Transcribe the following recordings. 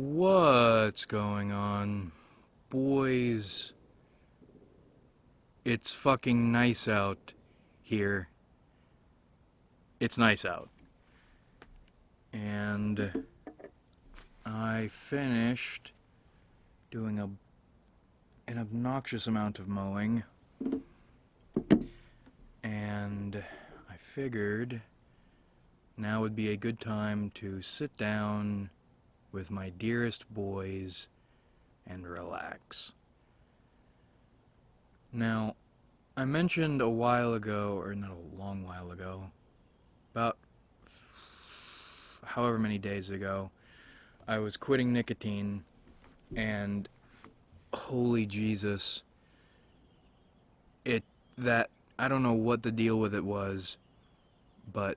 What's going on? Boys, it's fucking nice out here. It's nice out. And I finished doing an obnoxious amount of mowing. And I figured now would be a good time to sit down with my dearest boys and relax. Now, I mentioned a while ago, or not a long while ago, about however many days ago, I was quitting nicotine, and holy Jesus, I don't know what the deal with it was, but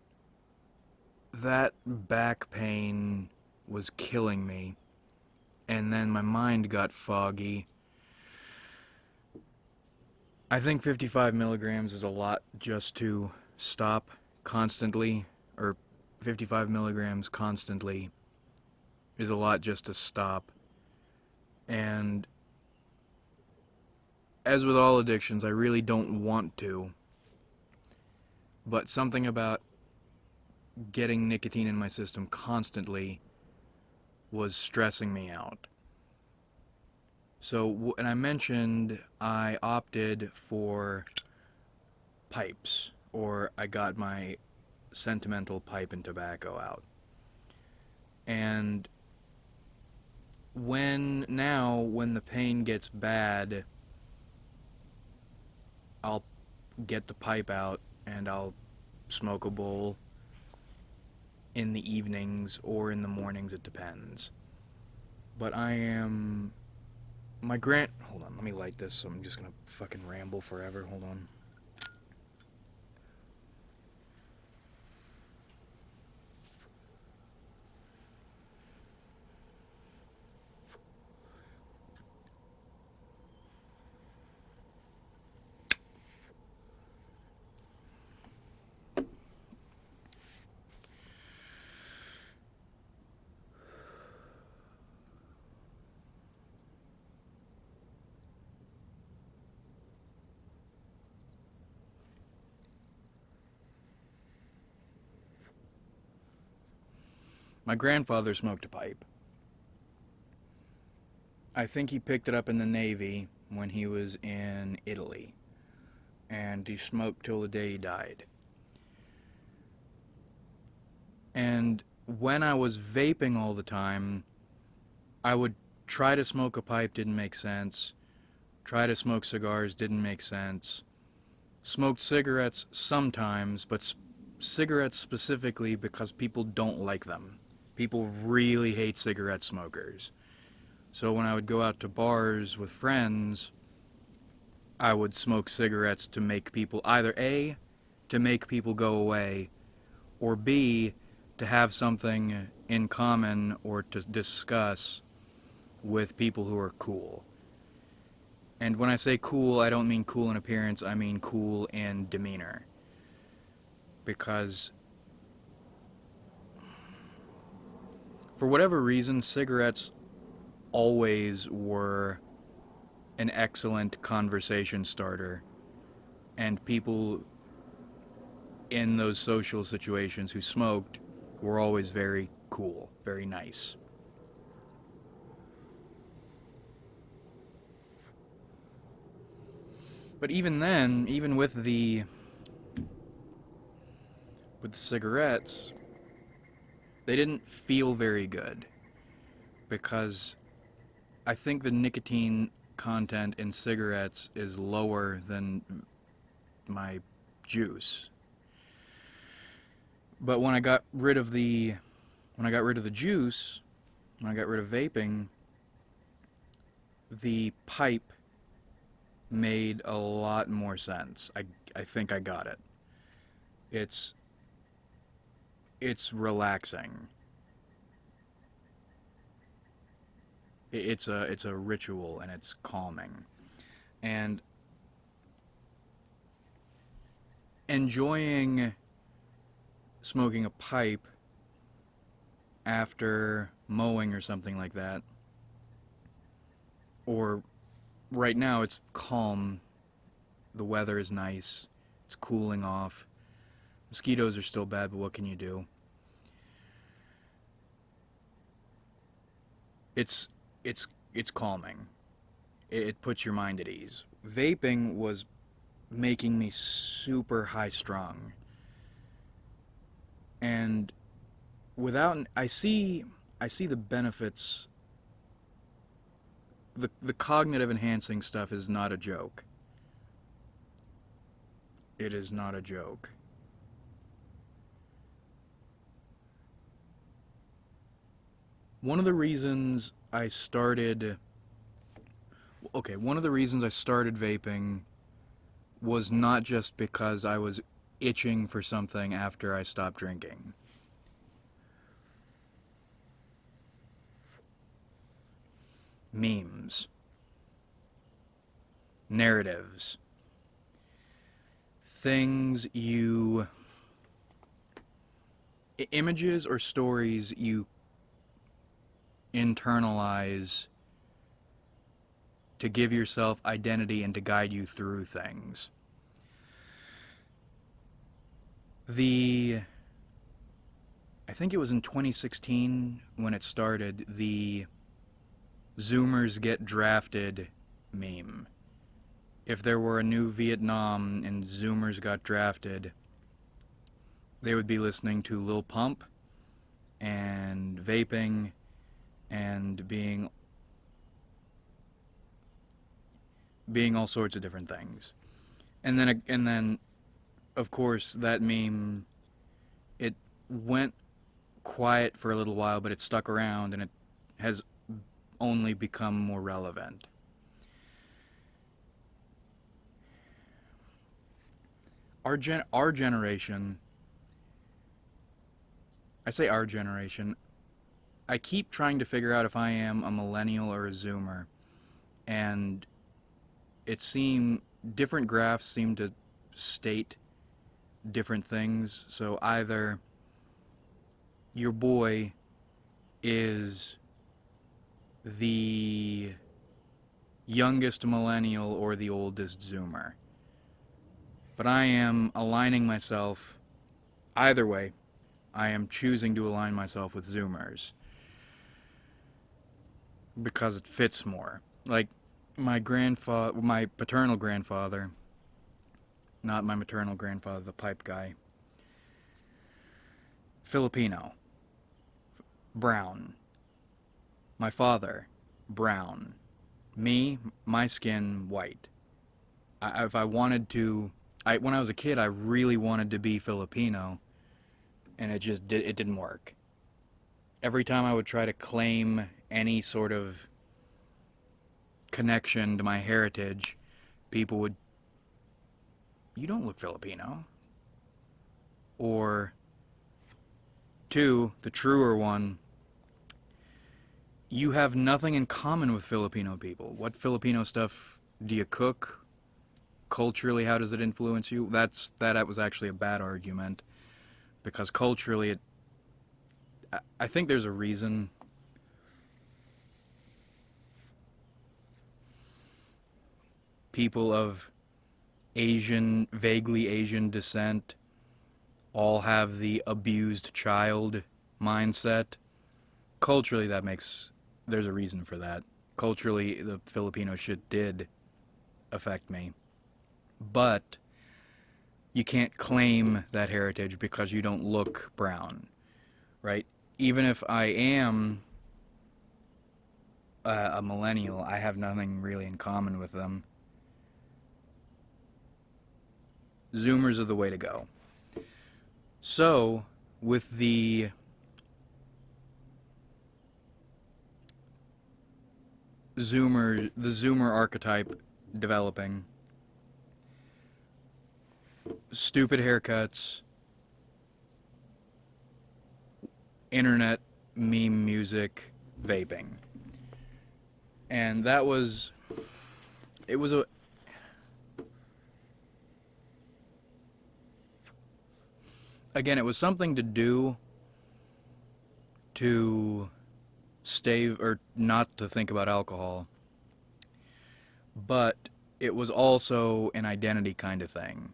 that back pain was killing me, and then my mind got foggy. I think 55 milligrams is a lot just to stop constantly, or 55 milligrams constantly is a lot just to stop. And as with all addictions, I really don't want to, but something about getting nicotine in my system constantly was stressing me out. So, and I mentioned I opted for pipes, or I got my sentimental pipe and tobacco out. And when the pain gets bad, I'll get the pipe out and I'll smoke a bowl in the evenings or in the mornings, it depends. But hold on, let me light this, so I'm just gonna fucking ramble forever, hold on. My grandfather smoked a pipe. I think he picked it up in the Navy when he was in Italy, and he smoked till the day he died. And when I was vaping all the time, I would try to smoke a pipe, didn't make sense. Try to smoke cigars, didn't make sense. Smoked cigarettes sometimes, but cigarettes specifically because people don't like them. People really hate cigarette smokers. So when I would go out to bars with friends, I would smoke cigarettes to make people, either A, to make people go away, or B, to have something in common or to discuss with people who are cool. And when I say cool, I don't mean cool in appearance, I mean cool in demeanor. Because for whatever reason, cigarettes always were an excellent conversation starter, and people in those social situations who smoked were always very cool, very nice. But even then, even with the cigarettes, they didn't feel very good, because I think the nicotine content in cigarettes is lower than my juice. But when I got rid of the juice, when I got rid of vaping, the pipe made a lot more sense. I think I got it. It's relaxing. It's a ritual, and it's calming. And enjoying smoking a pipe after mowing or something like that. Or right now it's calm, the weather is nice, it's cooling off. Mosquitoes are still bad, but what can you do? It's it's calming. It puts your mind at ease. Vaping was making me super high strung. And without I see the benefits. The cognitive enhancing stuff is not a joke. It is not a joke. One of the reasons I started one of the reasons I started vaping was not just because I was itching for something after I stopped drinking. Memes, narratives, things you images or stories you internalize to give yourself identity and to guide you through things. I think it was in 2016 when it started, the Zoomers get drafted meme. If there were a new Vietnam and Zoomers got drafted, they would be listening to Lil Pump and vaping and being all sorts of different things. And then of course that meme, it went quiet for a little while, but it stuck around and it has only become more relevant. Our generation, I say our generation, I keep trying to figure out if I am a millennial or a Zoomer, and different graphs seem to state different things. So either your boy is the youngest millennial or the oldest Zoomer. But I am aligning myself, either way, I am choosing to align myself with Zoomers. Because it fits more. Like, my paternal grandfather, not my maternal grandfather, the pipe guy, Filipino, brown. My father, brown. Me, my skin, white. If I wanted to, when I was a kid, I really wanted to be Filipino, and it didn't work. Every time I would try to claim any sort of connection to my heritage, people would, you don't look Filipino. Or, two, the truer one, you have nothing in common with Filipino people. What Filipino stuff do you cook? Culturally, how does it influence you? That was actually a bad argument, because culturally, I think there's a reason. People of vaguely Asian descent all have the abused child mindset. Culturally, there's a reason for that. Culturally, the Filipino shit did affect me. But you can't claim that heritage because you don't look brown, right? Even if I am a millennial, I have nothing really in common with them. Zoomers are the way to go. So, with the Zoomer archetype developing, stupid haircuts, internet meme music, vaping. And it was something to do to stay or not to think about alcohol, but it was also an identity kind of thing.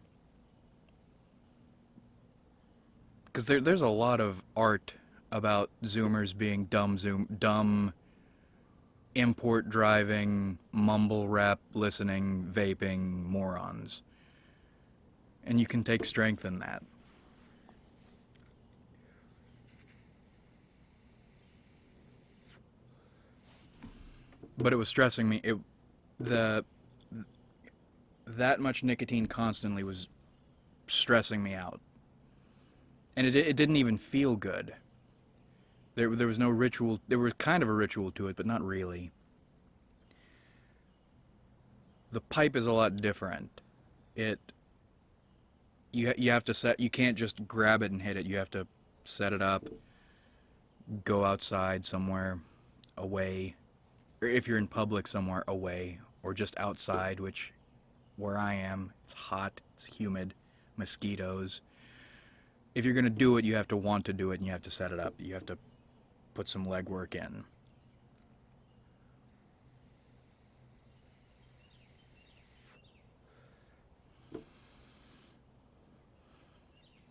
Because there's a lot of art about Zoomers being dumb import driving, mumble rap listening, vaping morons. And you can take strength in that. But it was stressing me. The that much nicotine constantly was stressing me out. And it didn't even feel good. There was no ritual. There was kind of a ritual to it, but not really. The pipe is a lot different. It you have to set. You can't just grab it and hit it. You have to set it up. Go outside somewhere, away, or if you're in public somewhere away, or just outside. Which, where I am, it's hot. It's humid. Mosquitoes. If you're gonna do it, you have to want to do it, and you have to set it up. You have to put some legwork in.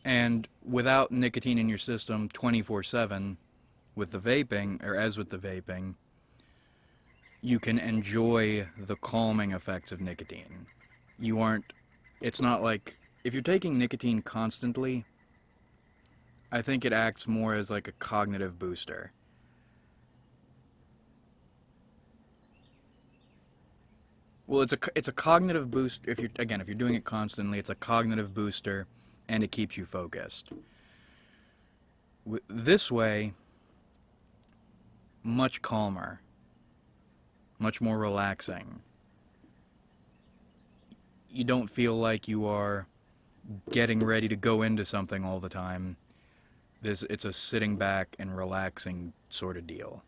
And without nicotine in your system 24/7, with the vaping, or as with the vaping, you can enjoy the calming effects of nicotine. You aren't, it's not like, if you're taking nicotine constantly, I think it acts more as like a cognitive booster. Well, it's a cognitive boost. If you're doing it constantly, it's a cognitive booster, and it keeps you focused. This way, much calmer, much more relaxing. You don't feel like you are getting ready to go into something all the time. It's a sitting back and relaxing sort of deal.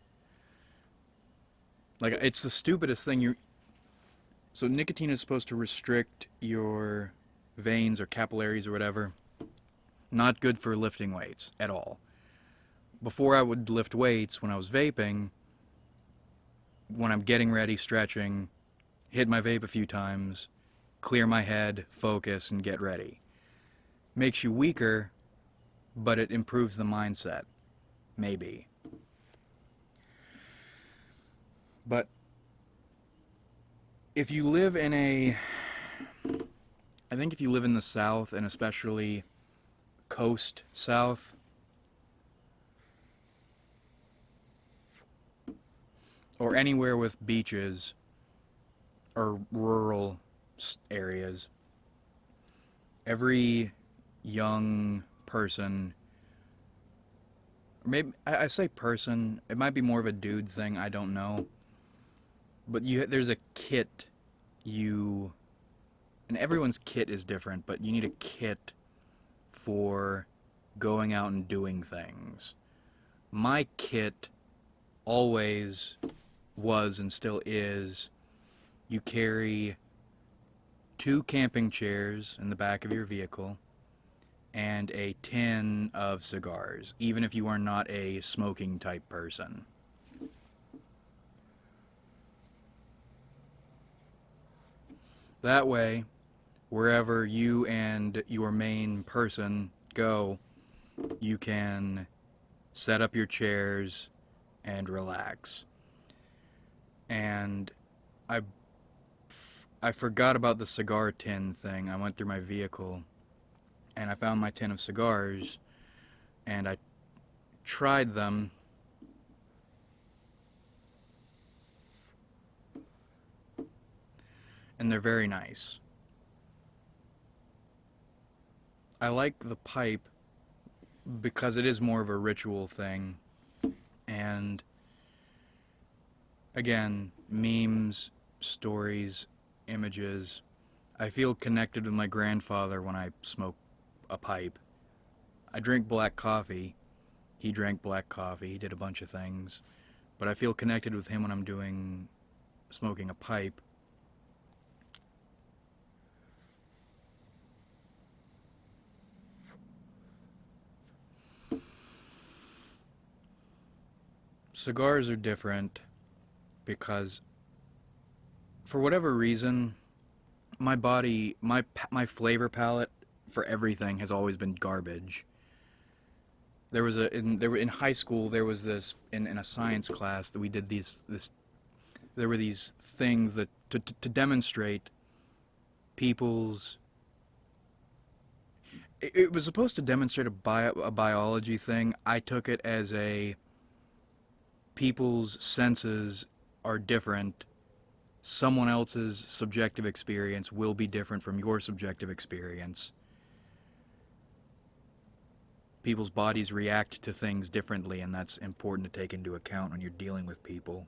Like, it's the stupidest thing. So nicotine is supposed to restrict your veins or capillaries or whatever. Not good for lifting weights at all. Before I would lift weights, when I was vaping, when I'm getting ready, stretching, hit my vape a few times, clear my head, focus, and get ready. Makes you weaker, but it improves the mindset. Maybe. But if you live in I think if you live in the South, and especially coast South, or anywhere with beaches, or rural areas, every young person, maybe I say person, it might be more of a dude thing, I don't know, but there's a kit and everyone's kit is different, but you need a kit for going out and doing things. My kit always was and still is, you carry 2 camping chairs in the back of your vehicle and a tin of cigars, even if you are not a smoking type person. That way, wherever you and your main person go, you can set up your chairs and relax. And I forgot about the cigar tin thing. I went through my vehicle and I found my tin of cigars and I tried them. And they're very nice. I like the pipe because it is more of a ritual thing. And again, memes, stories, images. I feel connected with my grandfather when I smoke a pipe. I drink black coffee. He drank black coffee. He did a bunch of things. But I feel connected with him when I'm smoking a pipe. Cigars are different because, for whatever reason, my body, my flavor palette for everything has always been garbage. In high school there was this in a science class that we did this there were these things that to demonstrate people's it was supposed to demonstrate a biology thing. I took it as a people's senses are different. Someone else's subjective experience will be different from your subjective experience. People's bodies react to things differently, and that's important to take into account when you're dealing with people.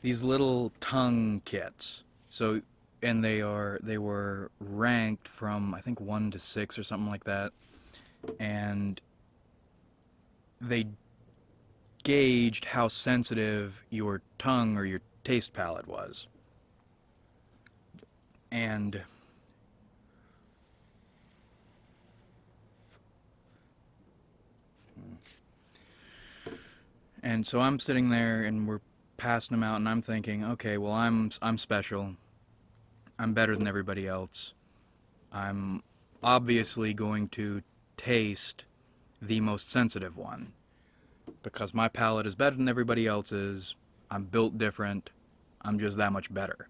These little tongue kits. So, and they were ranked from I think 1 to 6 or something like that, and they gauged how sensitive your tongue or your taste palate was. And so I'm sitting there and we're passing them out, and I'm thinking, okay, well, I'm special. I'm better than everybody else. I'm obviously going to taste the most sensitive one because my palate is better than everybody else's. I'm built different. I'm just that much better.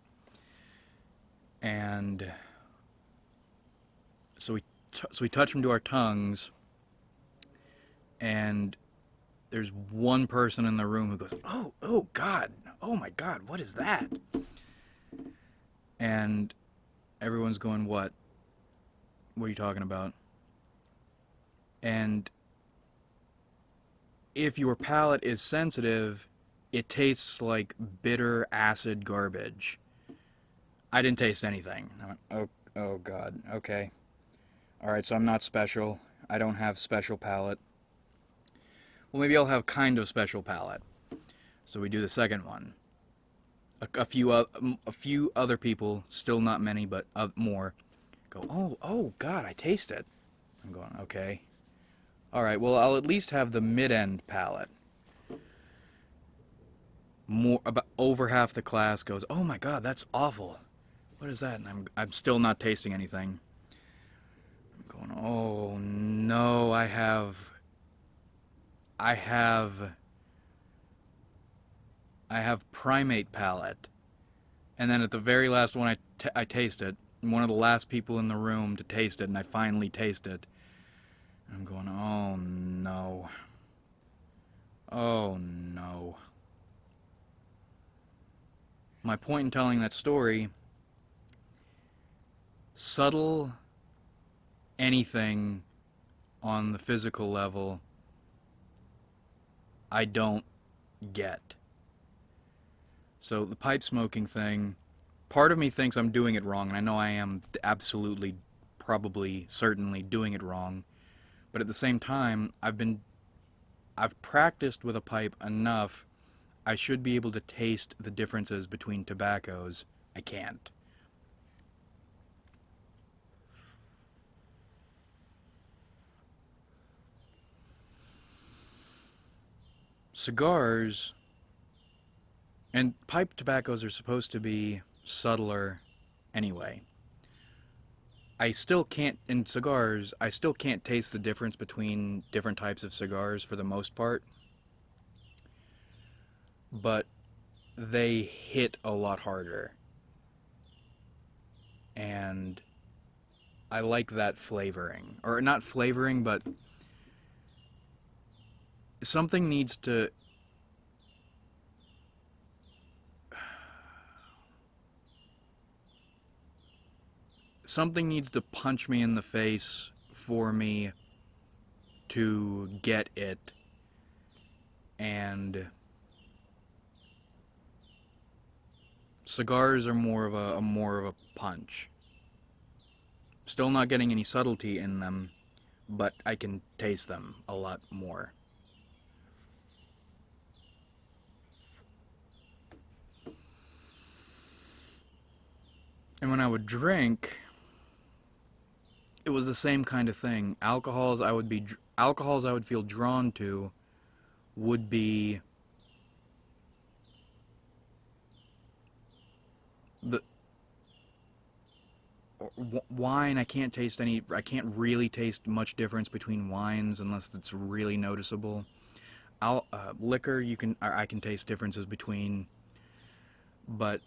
And so we touch them to our tongues, and there's one person in the room who goes, oh God, oh my God, what is that? And everyone's going, what? What are you talking about? And if your palate is sensitive, it tastes like bitter acid garbage. I didn't taste anything. I went, oh God, okay. Alright, so I'm not special. I don't have special palate. Well, maybe I'll have kind of special palate. So we do the second one. A few other people, still not many, but more, go, oh God, I taste it. I'm going, okay. Alright, well, I'll at least have the mid-end palate. About over half the class goes, oh my God, that's awful. What is that? And I'm still not tasting anything. I'm going, oh no, I have primate palate. And then at the very last one, I taste it. I'm one of the last people in the room to taste it, and I finally taste it. And I'm going, oh no. Oh no. My point in telling that story, subtle anything on the physical level, I don't get. So the pipe smoking thing, part of me thinks I'm doing it wrong, and I know I am absolutely, probably, certainly doing it wrong. But at the same time, I've practiced with a pipe enough, I should be able to taste the differences between tobaccos. I can't. Cigars and pipe tobaccos are supposed to be subtler anyway. I still can't, in cigars, I still can't taste the difference between different types of cigars for the most part. But they hit a lot harder. And I like that flavoring. Or not flavoring, but something needs to... Something needs to punch me in the face for me to get it. And cigars are more of a punch. Still not getting any subtlety in them, but I can taste them a lot more. And when I would drink, it was the same kind of thing. Alcohols, alcohols I would feel drawn to would be the wine. I can't really taste much difference between wines unless it's really noticeable. Liquor, I can taste differences between, but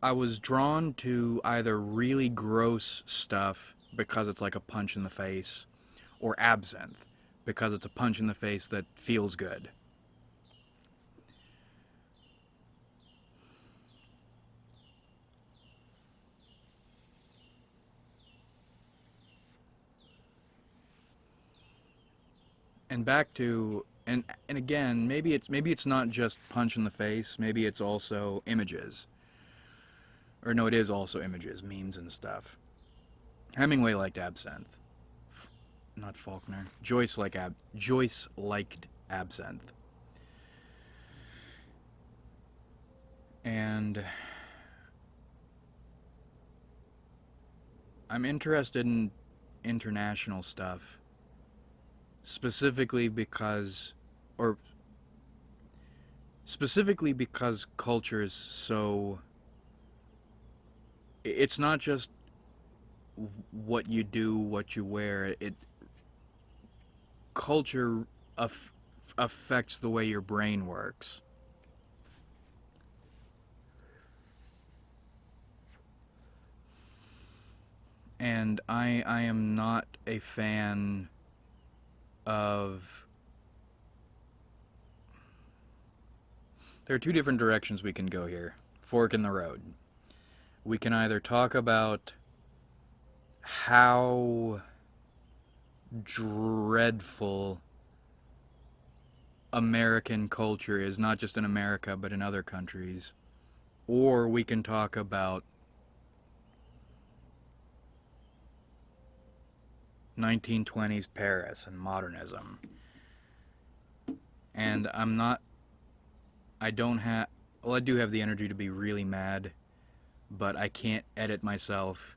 I was drawn to either really gross stuff because it's like a punch in the face, or absinthe because it's a punch in the face that feels good. And back to and again, maybe it's not just punch in the face, maybe it's also images. Or no, it is also images, memes and stuff. Hemingway liked absinthe. Not Faulkner. Joyce liked absinthe. And I'm interested in international stuff specifically because or specifically because culture is so it's not just what you do, what you wear. It culture affects the way your brain works. And I am not a fan of. There are two different directions we can go here. Fork in the road. We can either talk about how dreadful American culture is, not just in America but in other countries, or we can talk about 1920s Paris and modernism. And I don't have, well, I do have the energy to be really mad, but I can't edit myself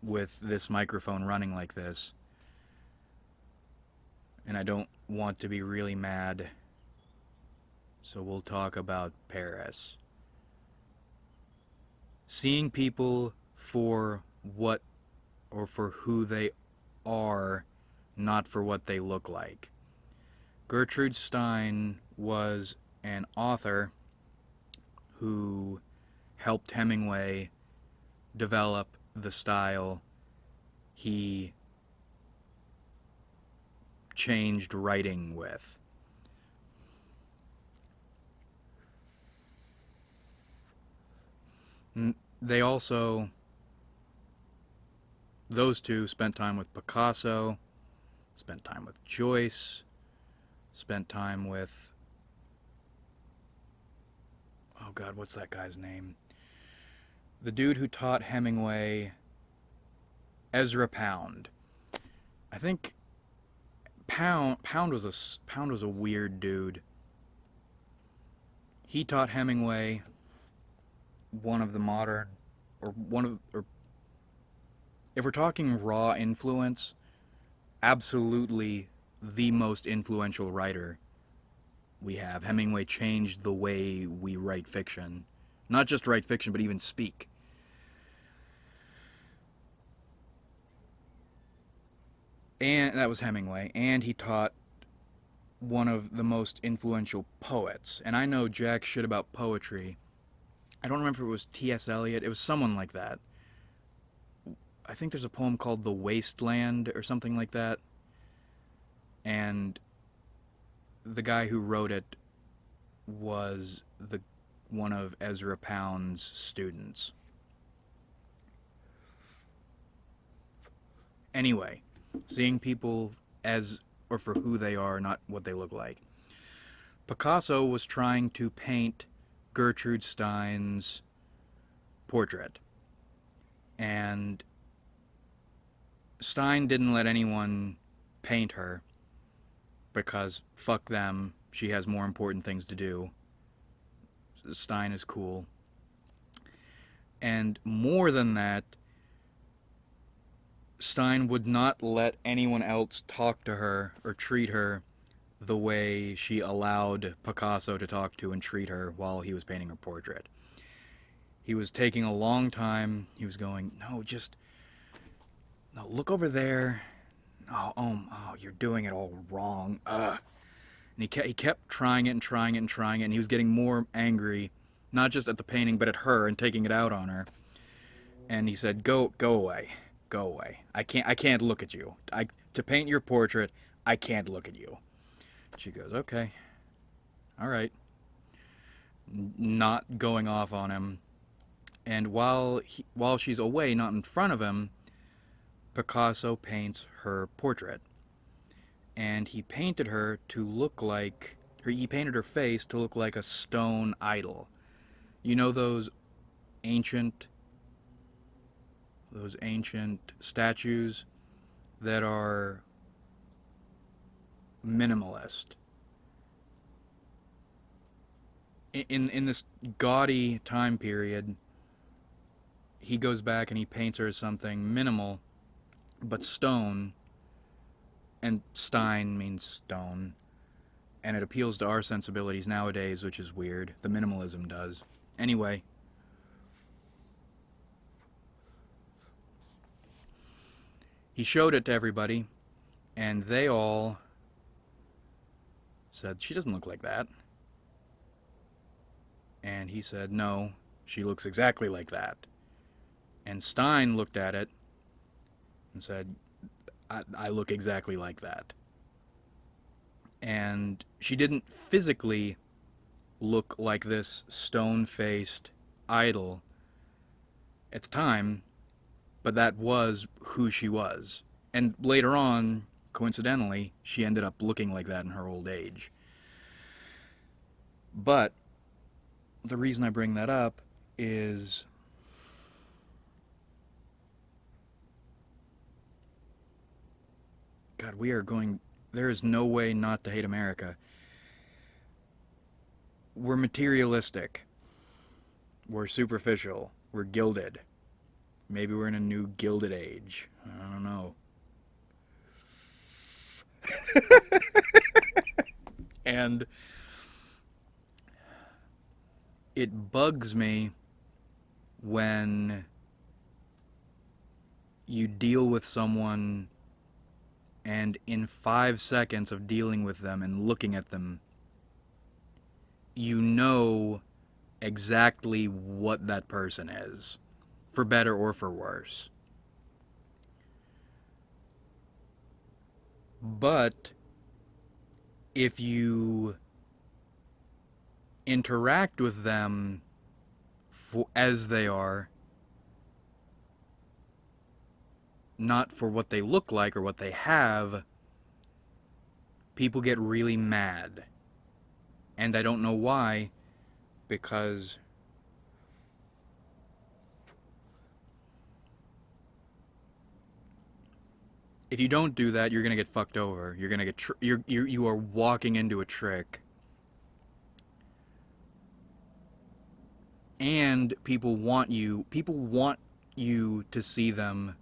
with this microphone running like this. And I don't want to be really mad, so we'll talk about Paris. Seeing people for what or for who they are, not for what they look like. Gertrude Stein was an author who helped Hemingway develop the style he changed writing with. They also, those two spent time with Picasso, spent time with Joyce, spent time with, oh God, what's that guy's name? The dude who taught Hemingway, Ezra Pound. I think Pound was a weird dude. He taught Hemingway one of the modern, or if we're talking raw influence, absolutely the most influential writer we have. Hemingway changed the way we write fiction. Not just write fiction, but even speak. And that was Hemingway. And he taught one of the most influential poets. And I know jack shit about poetry. I don't remember if it was T.S. Eliot. It was someone like that. I think there's a poem called The Wasteland or something like that. And the guy who wrote it was one of Ezra Pound's students. Anyway, seeing people as or for who they are, not what they look like. Picasso was trying to paint Gertrude Stein's portrait. And Stein didn't let anyone paint her because fuck them, she has more important things to do. Stein is cool. And more than that, Stein would not let anyone else talk to her or treat her the way she allowed Picasso to talk to and treat her while he was painting her portrait. He was taking a long time. He was going, no, just, no, look over there. Oh, you're doing it all wrong. Ugh. And he kept trying it and trying it and trying it, and he was getting more angry, not just at the painting, but at her and taking it out on her. And he said, go away. Go away. I can't look at you. To paint your portrait, I can't look at you. She goes, okay, all right. Not going off on him. And while she's away, not in front of him, Picasso paints her portrait. And he painted her to look like he painted her face to look like a stone idol. You know ancient those ancient statues that are minimalist. In this gaudy time period, he goes back and he paints her as something minimal, but stone, and Stein means stone, and it appeals to our sensibilities nowadays, which is weird. The minimalism does. Anyway, he showed it to everybody, and they all said, she doesn't look like that. And he said, no, she looks exactly like that. And Stein looked at it and said, I look exactly like that. And she didn't physically look like this stone-faced idol at the time, but that was who she was. And later on, coincidentally, she ended up looking like that in her old age. But the reason I bring that up is God, there is no way not to hate America. We're materialistic. We're superficial. We're gilded. Maybe we're in a new gilded age. I don't know. And it bugs me when you deal with someone and in 5 seconds of dealing with them and looking at them, you know exactly what that person is, for better or for worse. But if you interact with them as they are, not for what they look like or what they have, people get really mad. And I don't know why, because if you don't do that, you're gonna get fucked over. You're gonna get you are walking into a trick. And people want you to see them.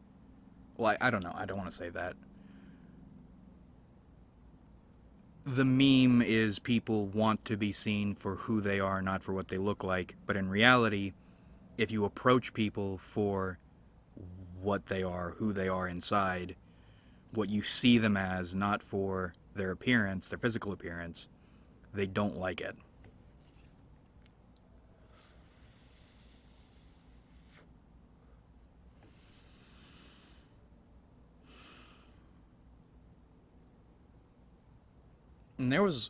Well, I don't know. I don't want to say that. The meme is people want to be seen for who they are, not for what they look like. But in reality, if you approach people for what they are, who they are inside, what you see them as, not for their appearance, their physical appearance, they don't like it. And there was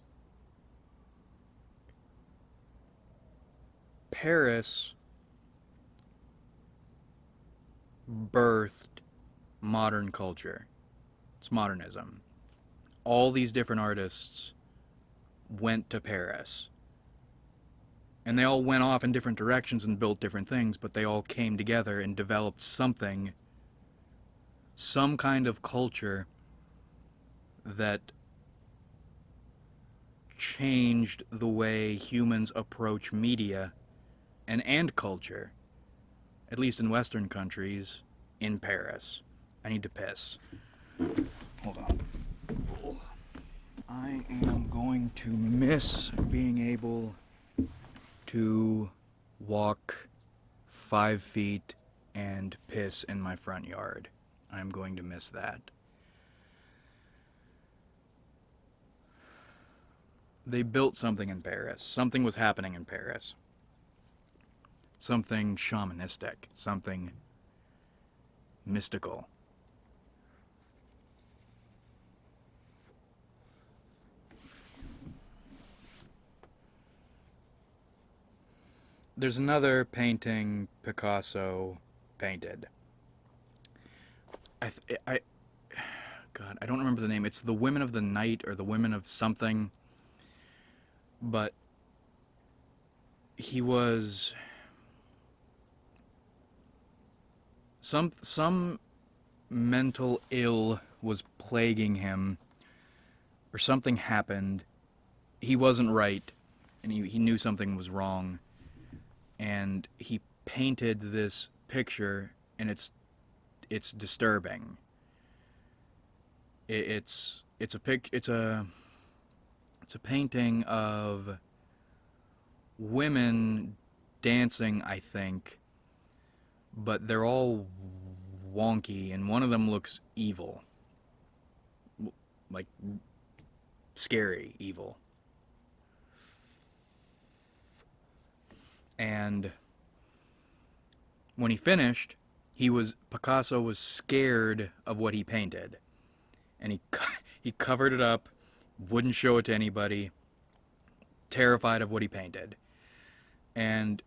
Paris birthed modern culture. It's modernism. All these different artists went to Paris. And they all went off in different directions and built different things, but they all came together and developed something, some kind of culture that changed the way humans approach media and culture, at least in Western countries, in Paris. I need to piss. Hold on. I am going to miss being able to walk 5 feet and piss in my front yard. I'm going to miss that. They built something in Paris. Something was happening in Paris. Something shamanistic. Something mystical. There's another painting Picasso painted. God, I don't remember the name. It's the Women of the Night or the Women of something. But he was some mental ill was plaguing him, or something happened. He wasn't right, and he knew something was wrong, and he painted this picture, and it's disturbing. It's a painting of women dancing, I think, but they're all wonky, and one of them looks evil, like scary evil. And when he finished, Picasso was scared of what he painted, and he covered it up, wouldn't show it to anybody, terrified of what he painted. And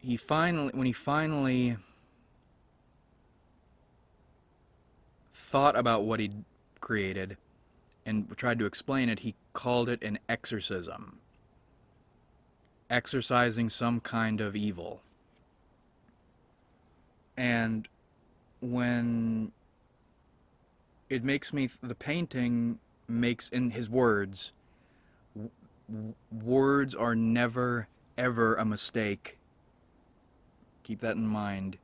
when he finally thought about what he'd created and tried to explain it, he called it an exorcism. Exorcising some kind of evil. And when the painting makes, in his words, words are never, ever a mistake. Keep that in mind.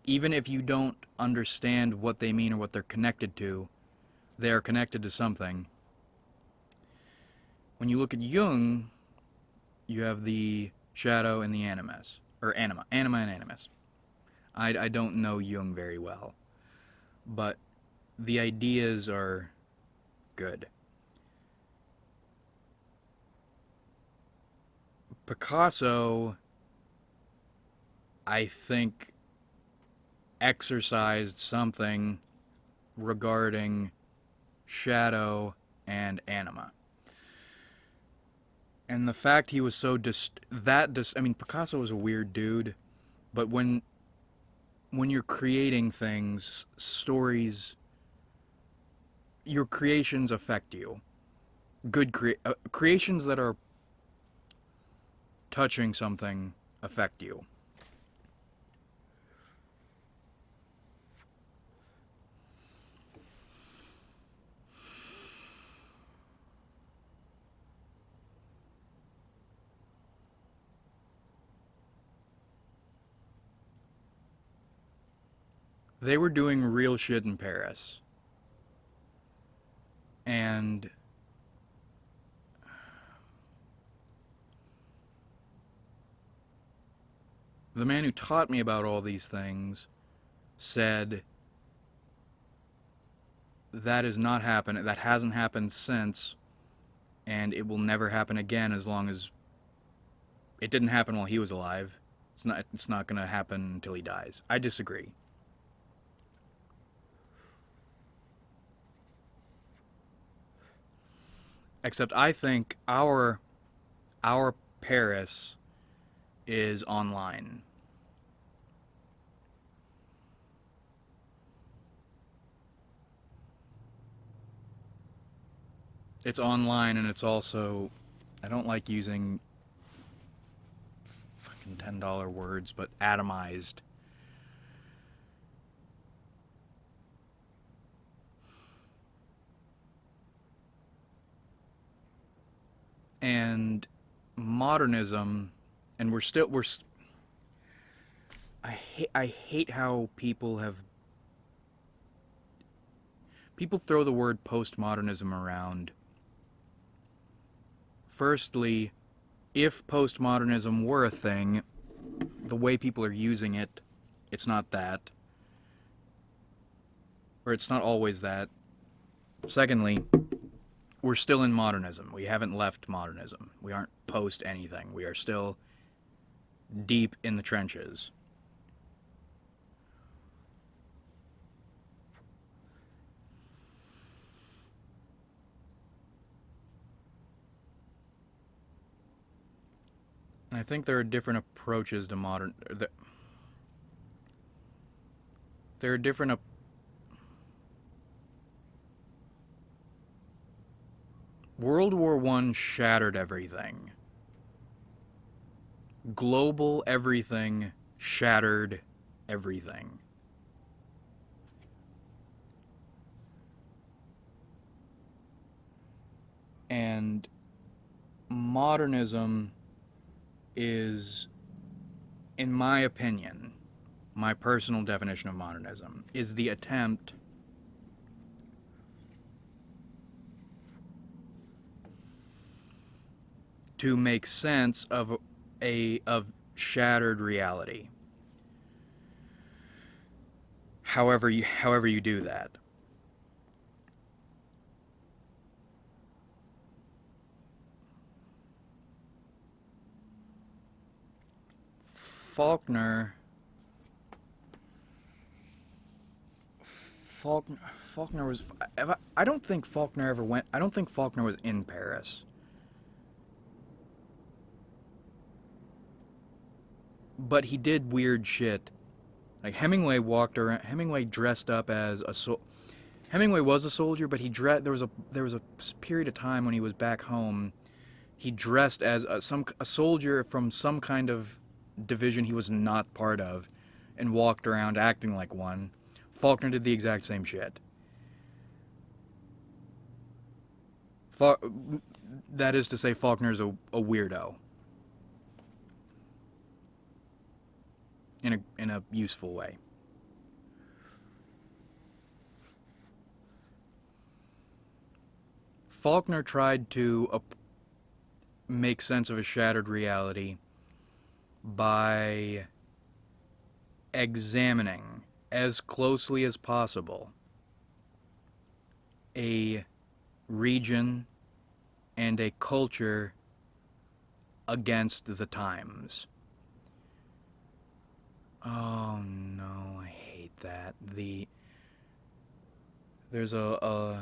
Even if you don't understand what they mean or what they're connected to, they are connected to something. When you look at Jung, you have the shadow and the animus. Or anima and animus. I don't know Jung very well, but the ideas are good. Picasso, I think, exercised something regarding shadow and anima. And the fact he was so Picasso was a weird dude, but when you're creating things, stories, your creations affect you. Good creations that are touching something affect you. They were doing real shit in Paris. And the man who taught me about all these things said that hasn't happened since, and it will never happen again as long as it didn't happen while he was alive. It's not going to happen until he dies. I disagree. Except I think our Paris is online. It's online, and it's also, I don't like using fucking $10 words, but atomized. And modernism, and I hate how people have people throw the word postmodernism around. Firstly, if postmodernism were a thing, the way people are using it, it's not that. Or it's not always that. Secondly, we're still in modernism. We haven't left modernism. We aren't post anything. We are still deep in the trenches. And I think there are different approaches to modern... There are different... World War I shattered everything. Global everything shattered everything. And modernism is, in my opinion, my personal definition of modernism, is the attempt to make sense of shattered reality. However you do that. Faulkner was... I don't think Faulkner ever went... I don't think Faulkner was in Paris. But he did weird shit. Like, Hemingway walked around... Hemingway dressed up as a... Hemingway was a soldier, but he dressed... There was a period of time when he was back home. He dressed as a soldier from some kind of division he was not part of, and walked around acting like one. Faulkner did the exact same shit. That is to say, Faulkner's a weirdo. In a useful way. Faulkner tried to make sense of a shattered reality by examining as closely as possible a region and a culture against the times. Oh no, I hate that. There's oh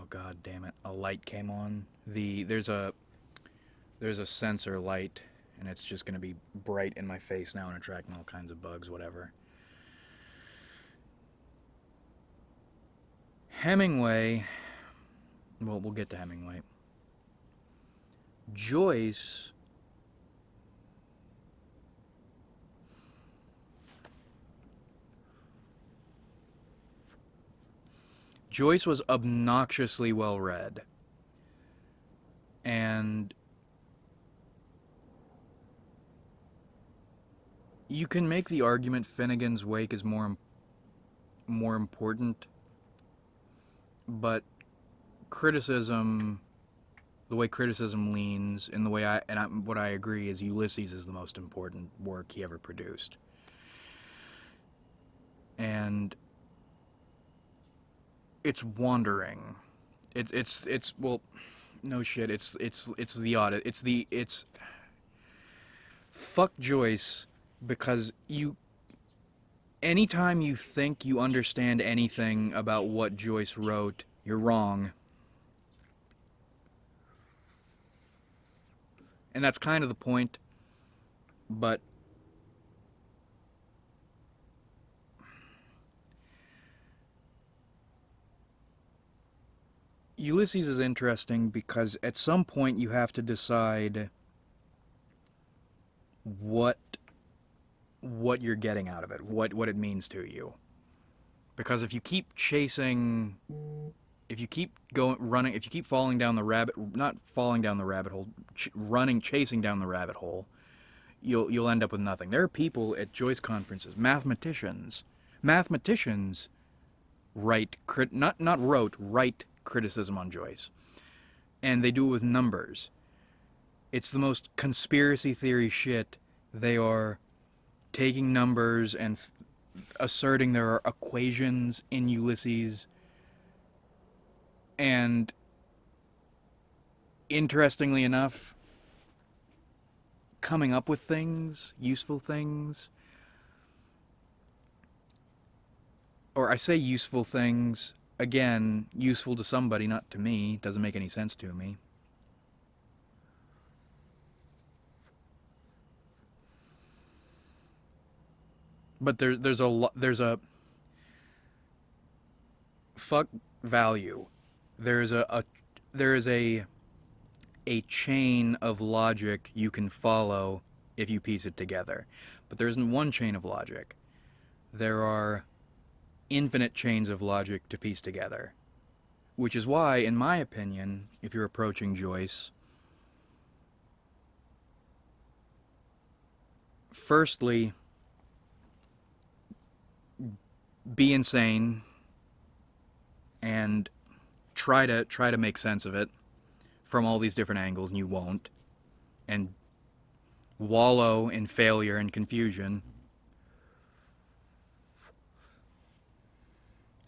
god damn it, a light came on. There's a sensor light, and it's just gonna be bright in my face now and attracting all kinds of bugs, whatever. Hemingway, well, we'll get to Hemingway. Joyce was obnoxiously well read. And you can make the argument Finnegan's Wake is more important, but criticism, the way criticism leans, in the way what I agree is Ulysses is the most important work he ever produced. And it's wandering. It's well, no shit. It's the audit. It's fuck Joyce, because anytime you think you understand anything about what Joyce wrote, you're wrong. And that's kind of the point, but Ulysses is interesting because at some point you have to decide what you're getting out of it, what it means to you. Because if you keep chasing, if you keep running, if you keep falling down the not falling down the rabbit hole, chasing down the rabbit hole, you'll end up with nothing. There are people at Joyce conferences, mathematicians write criticism on Joyce. And they do it with numbers. It's the most conspiracy theory shit. They are taking numbers and asserting there are equations in Ulysses. And interestingly enough, coming up with things, useful things. Or I say useful things, again, useful to somebody, not to me. Doesn't make any sense to me. But there's a fuck value. There is a chain of logic you can follow if you piece it together. But there isn't one chain of logic. There are infinite chains of logic to piece together. Which is why, in my opinion, if you're approaching Joyce, firstly, be insane and try to make sense of it from all these different angles, and you won't. And wallow in failure and confusion.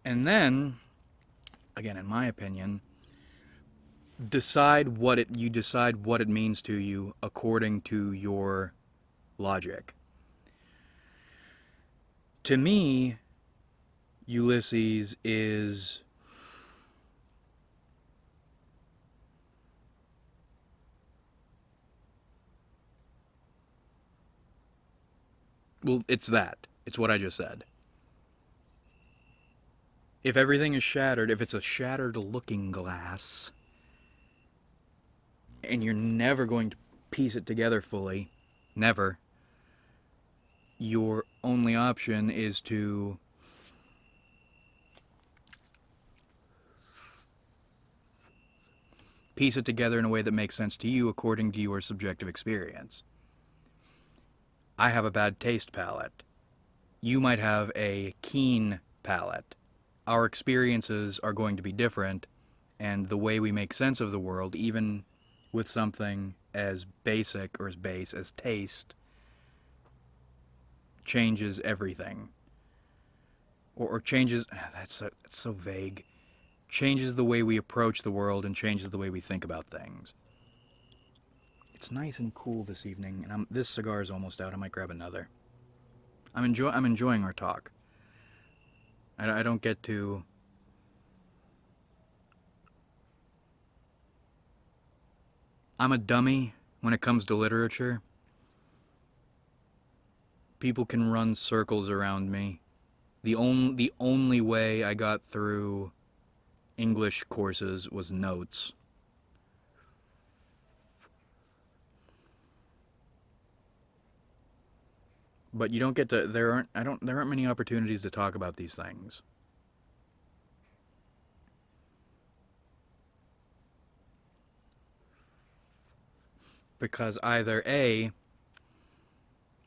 And then, again, in my opinion, decide what it means to you according to your logic. To me, Ulysses is it's that. It's what I just said. If everything is shattered, if it's a shattered looking glass, and you're never going to piece it together fully, never, your only option is to piece it together in a way that makes sense to you according to your subjective experience. I have a bad taste palette. You might have a keen palette. Our experiences are going to be different, and the way we make sense of the world, even with something as basic or as base as taste, changes everything. Or changes... That's so vague. Changes the way we approach the world and changes the way we think about things. It's nice and cool this evening, and this cigar is almost out. I might grab another. I'm enjoying our talk. I don't get to... I'm a dummy when it comes to literature. People can run circles around me. The only way I got through English courses was notes. But you don't get to... There aren't many opportunities to talk about these things. Because either A...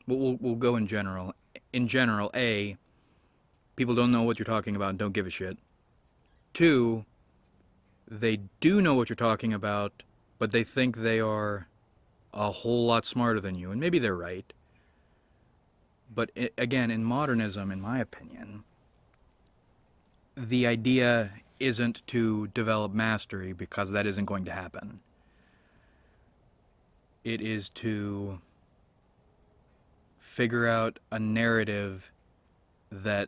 We'll go in general. In general, A, people don't know what you're talking about and don't give a shit. 2, they do know what you're talking about, but they think they are a whole lot smarter than you. And maybe they're right. But again, in modernism, in my opinion, the idea isn't to develop mastery, because that isn't going to happen. It is to figure out a narrative that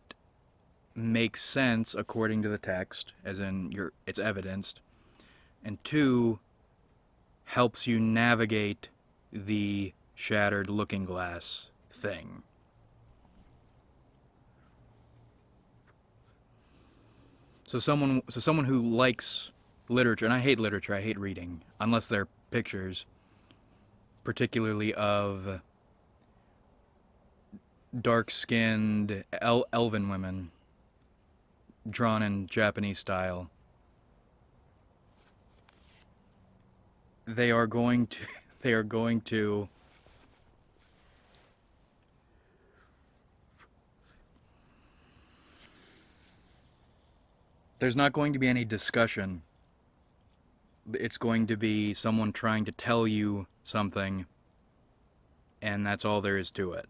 makes sense according to the text, as in it's evidenced, and 2, helps you navigate the shattered looking glass thing. So someone who likes literature, and I hate literature, I hate reading, unless they're pictures, particularly of dark-skinned elven women drawn in Japanese style. They are going to There's not going to be any discussion. It's going to be someone trying to tell you something, and that's all there is to it.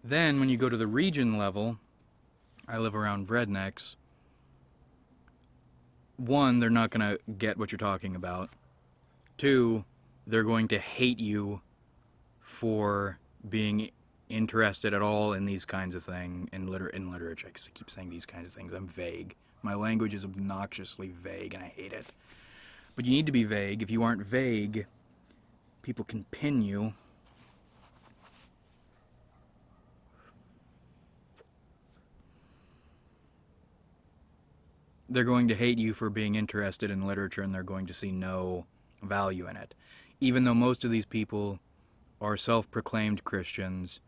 Then, when you go to the region level, I live around rednecks. One, they're not going to get what you're talking about. Two, they're going to hate you for being interested at all in these kinds of things, in literature. I keep saying these kinds of things. I'm vague. My language is obnoxiously vague, and I hate it. But you need to be vague. If you aren't vague, people can pin you. They're going to hate you for being interested in literature, and they're going to see no value in it. Even though most of these people are self-proclaimed Christians,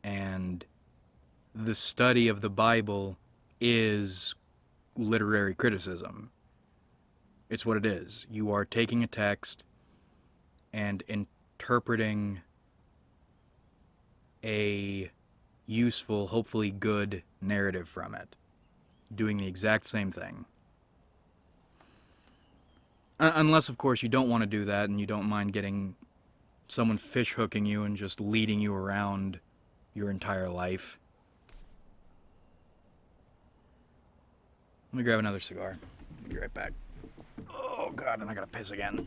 and the study of the Bible is literary criticism. It's what it is. You are taking a text and interpreting a useful, hopefully good narrative from it. Doing the exact same thing. Unless, of course, you don't want to do that and you don't mind getting someone fish hooking you and just leading you around your entire life. Let me grab another cigar. I'll be right back. Oh god, and I gotta piss again.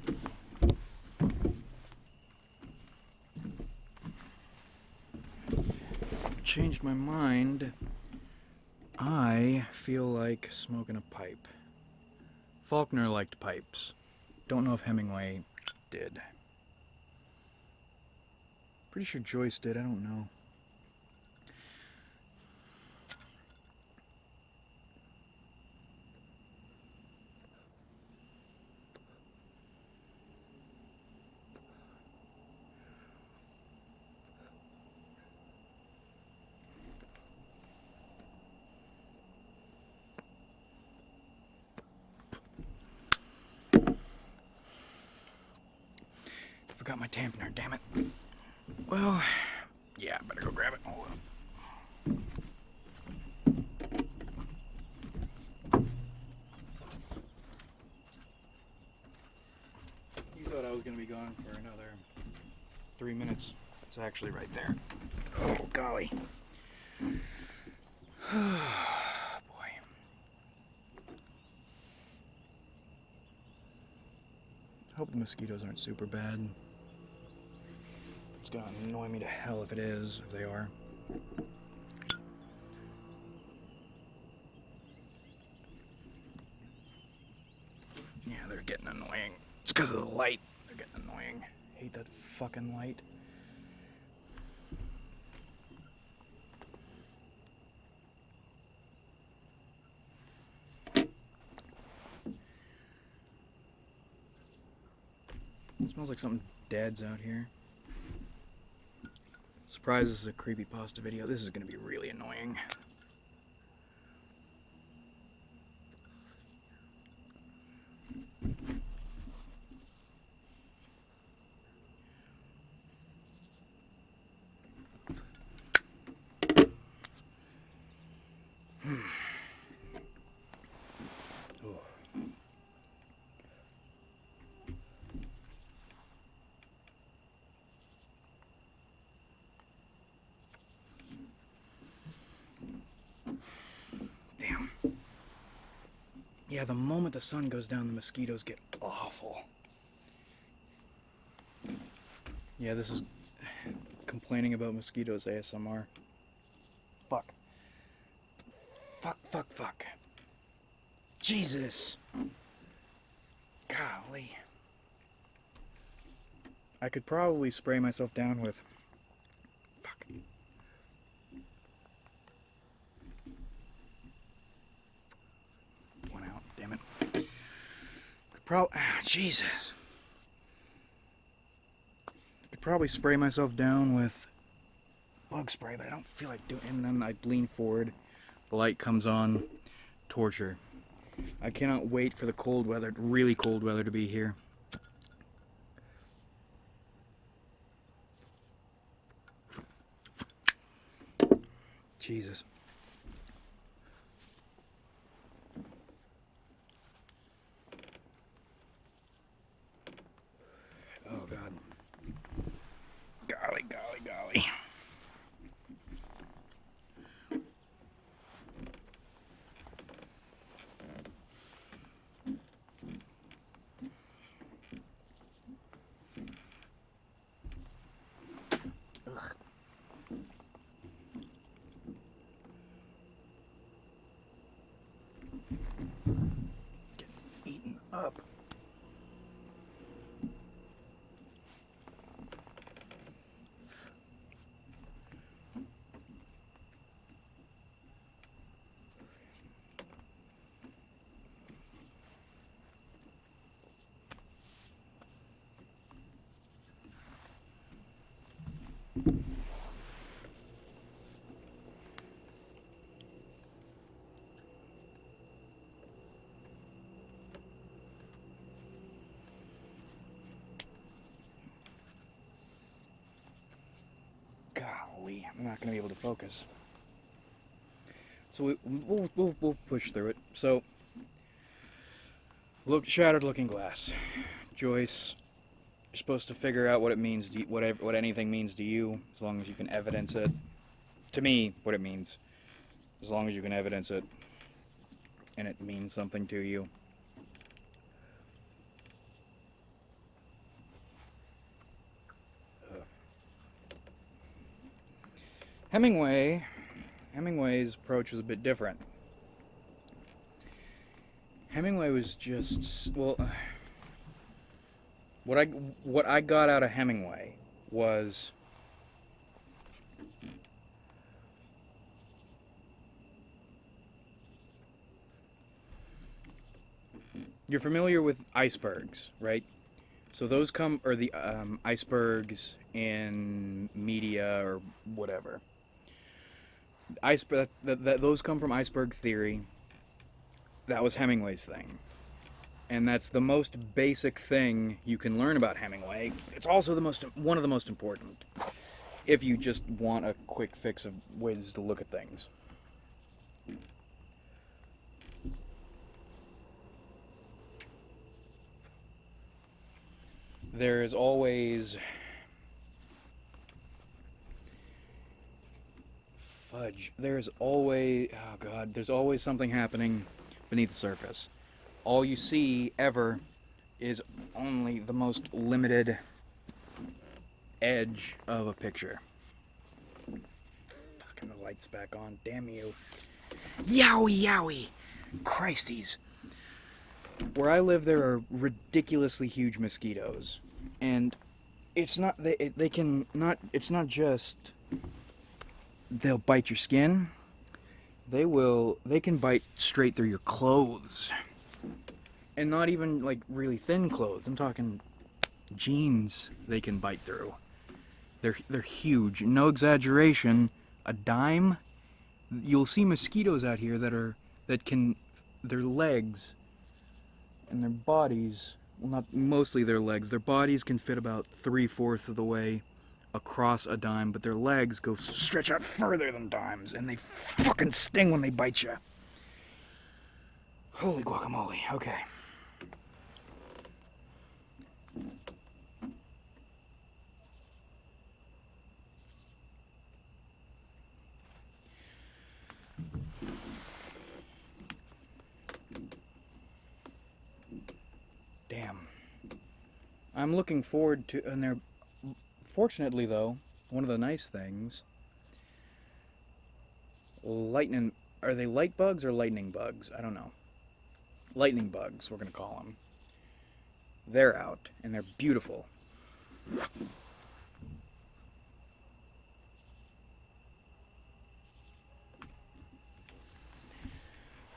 Changed my mind. I feel like smoking a pipe. Faulkner liked pipes. Don't know if Hemingway did. Pretty sure Joyce did, I don't know. Forgot my tampener, damn it. Well, yeah, I better go grab it. Hold on. You thought I was going to be gone for another 3 minutes. It's actually right there. Oh, golly. Boy. I hope the mosquitoes aren't super bad. It's gonna annoy me to hell if it is, if they are. Yeah, they're getting annoying. It's because of the light. They're getting annoying. Hate that fucking light. It smells like something dead's out here. Surprise, this is a creepypasta video. This is going to be really annoying. Yeah, the moment the sun goes down, the mosquitoes get awful. Yeah, this is complaining about mosquitoes ASMR. Fuck. Fuck. Jesus. Golly. I could probably spray myself down with... Fuck. One out, damn it. Jesus. I could probably spray myself down with bug spray, but I don't feel like doing it. And then I lean forward. The light comes on. Torture. I cannot wait for the cold weather, really cold weather, to be here. Jesus. I'm not going to be able to focus. So we'll push through it. So, look, Shattered Looking Glass. Joyce, you're supposed to figure out what it means, what anything means to you, as long as you can evidence it. To me, what it means, as long as you can evidence it, and it means something to you. Hemingway's approach was a bit different. Hemingway was just, well, what I got out of Hemingway was you're familiar with icebergs, right? So those are the icebergs in media or whatever. Those come from iceberg theory. That was Hemingway's thing. And that's the most basic thing you can learn about Hemingway. It's also one of the most important, if you just want a quick fix of ways to look at things. There is always there's always something happening beneath the surface. All you see ever is only the most limited edge of a picture. Fucking the light's back on, damn you. Yowie yowie! Christies. Where I live, there are ridiculously huge mosquitoes. And it's not just they'll bite your skin. They can bite straight through your clothes. And not even like really thin clothes. I'm talking jeans they can bite through. They're huge. No exaggeration. A dime. You'll see mosquitoes out here their legs and their bodies, well, not mostly their legs, their bodies can fit about 3/4 of the way across a dime, but their legs stretch out further than dimes, and they fucking sting when they bite you. Holy guacamole, okay. Damn. I'm looking forward to, and they're, fortunately though, one of the nice things, are they light bugs or lightning bugs? I don't know. Lightning bugs, we're gonna call them. They're out, and they're beautiful.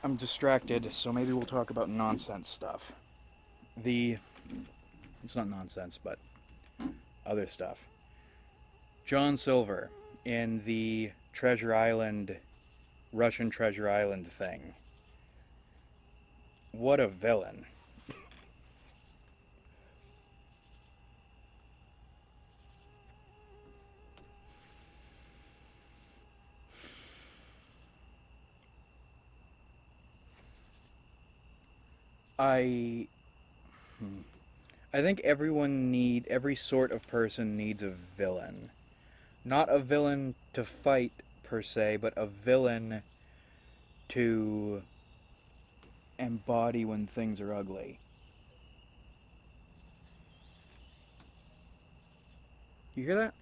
I'm distracted, so maybe we'll talk about nonsense stuff. It's not nonsense, but other stuff. John Silver in the Russian Treasure Island thing. What a villain. I think every sort of person needs a villain. Not a villain to fight, per se, but a villain to embody when things are ugly. You hear that?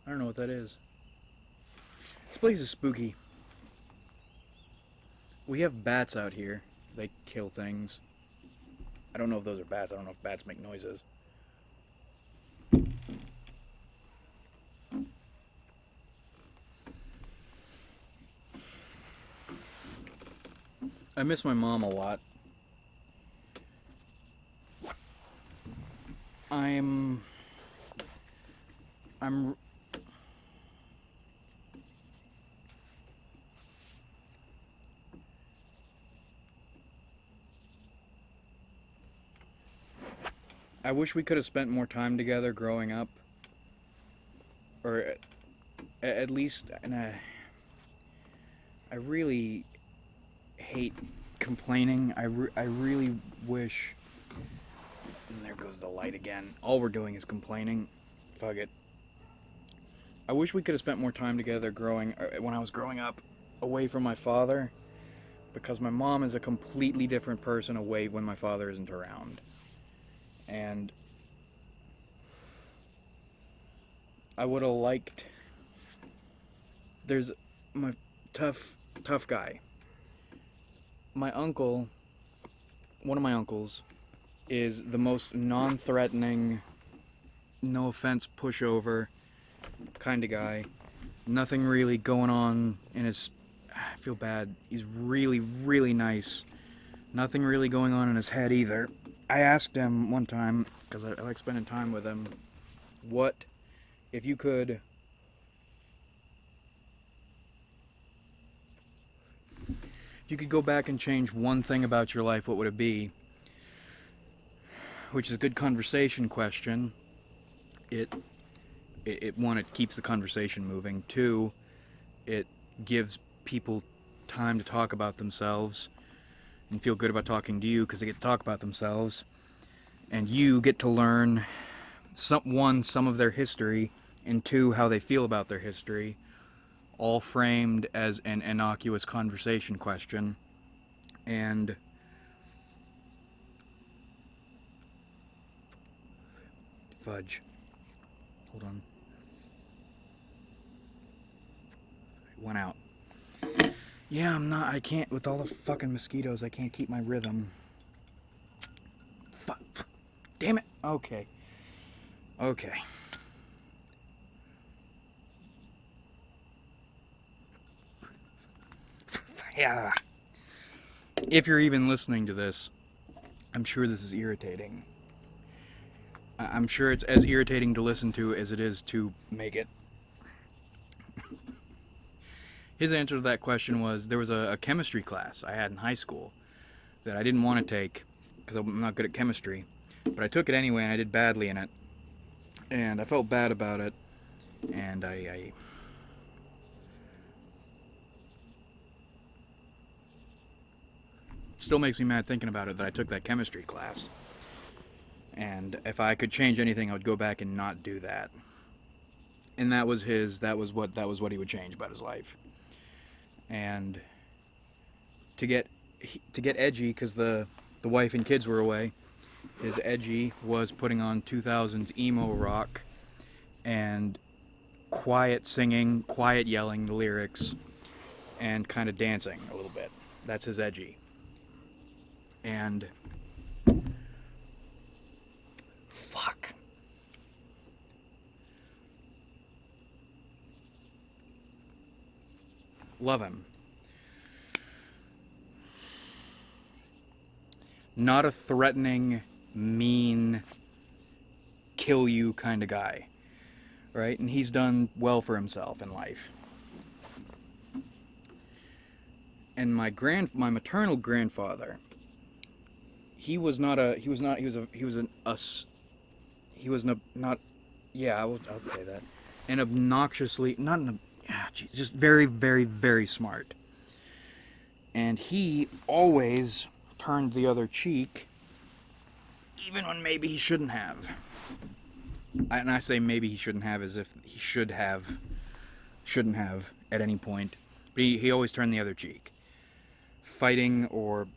I don't know what that is. This place is spooky. We have bats out here. They kill things. I don't know if those are bats. I don't know if bats make noises. I miss my mom a lot. I'm I wish we could have spent more time together growing up, or at least, and I really hate complaining. I really wish. And there goes the light again. All we're doing is complaining. Fuck it. I wish we could have spent more time together when I was growing up, away from my father, because my mom is a completely different person away when my father isn't around. And I would have liked. There's my tough guy. My uncle, one of my uncles, is the most non-threatening, no offense, pushover kind of guy. Nothing really going on in his. I feel bad. He's really, really nice. Nothing really going on in his head either. I asked him one time, because I like spending time with him, what if you could. If you could go back and change one thing about your life, what would it be? Which is a good conversation question. One, it keeps the conversation moving. Two, it gives people time to talk about themselves and feel good about talking to you because they get to talk about themselves. And you get to learn, some of their history, and two, how they feel about their history, all framed as an innocuous conversation question. And fudge. Hold on. It went out. Yeah, I can't, with all the fucking mosquitoes, I can't keep my rhythm. Fuck. Damn it. Okay. Yeah. If you're even listening to this, I'm sure this is irritating. I'm sure it's as irritating to listen to as it is to make it. His answer to that question was, there was a chemistry class I had in high school that I didn't want to take because I'm not good at chemistry, but I took it anyway and I did badly in it, and I felt bad about it, and I it still makes me mad thinking about it that I took that chemistry class. And if I could change anything, I would go back and not do that. And that was what he would change about his life. And to get edgy, because the wife and kids were away, his edgy was putting on 2000s emo rock and quiet singing, quiet yelling the lyrics, and kind of dancing a little bit. That's his edgy. And fuck. Love him. Not a threatening, mean, kill you kind of guy, right? And he's done well for himself in life. And my maternal grandfather, I'll say that, an obnoxiously, just very, very, very smart. And he always turned the other cheek, even when maybe he shouldn't have. And I say maybe he shouldn't have as if he shouldn't have at any point. But he always turned the other cheek. Fighting or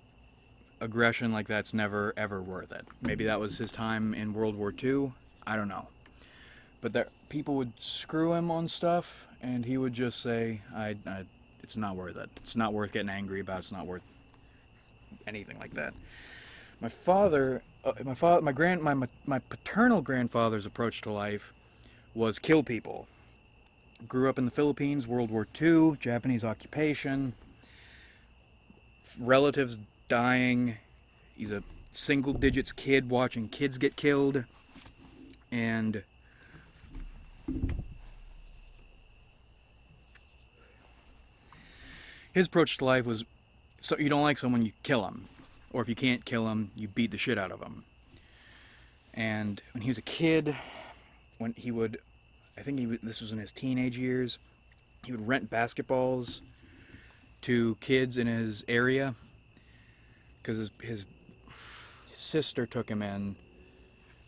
aggression like that's never, ever worth it. Maybe that was his time in World War II. I don't know. But people would screw him on stuff, and he would just say, it's not worth it. It's not worth getting angry about. It's not worth anything like that. My paternal grandfather's approach to life was kill people. Grew up in the Philippines, World War II, Japanese occupation, relatives dying. He's a single digits kid watching kids get killed, and his approach to life was, so you don't like someone, you kill him. Or if you can't kill him, you beat the shit out of him. And when he was a kid, when he would, I think this was in his teenage years, he would rent basketballs to kids in his area because his sister took him in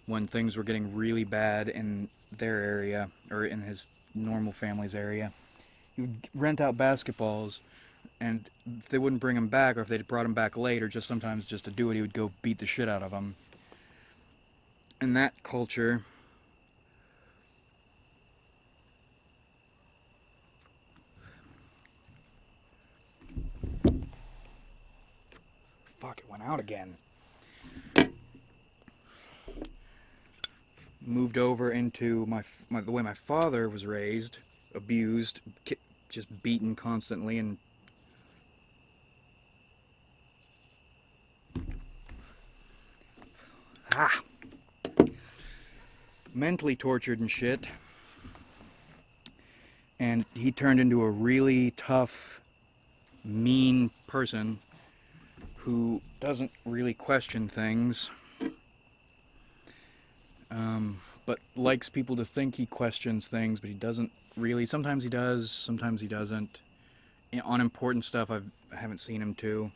when things were getting really bad in their area, or in his normal family's area. He would rent out basketballs, and if they wouldn't bring him back, or if they brought him back late, or just sometimes just to do it, he would go beat the shit out of them. In that culture, fuck, it went out again. Moved over into the way my father was raised, abused, just beaten constantly, and mentally tortured and shit. And he turned into a really tough, mean person who doesn't really question things, but likes people to think he questions things, but he doesn't really. Sometimes he does, sometimes he doesn't. On important stuff, I haven't seen him to.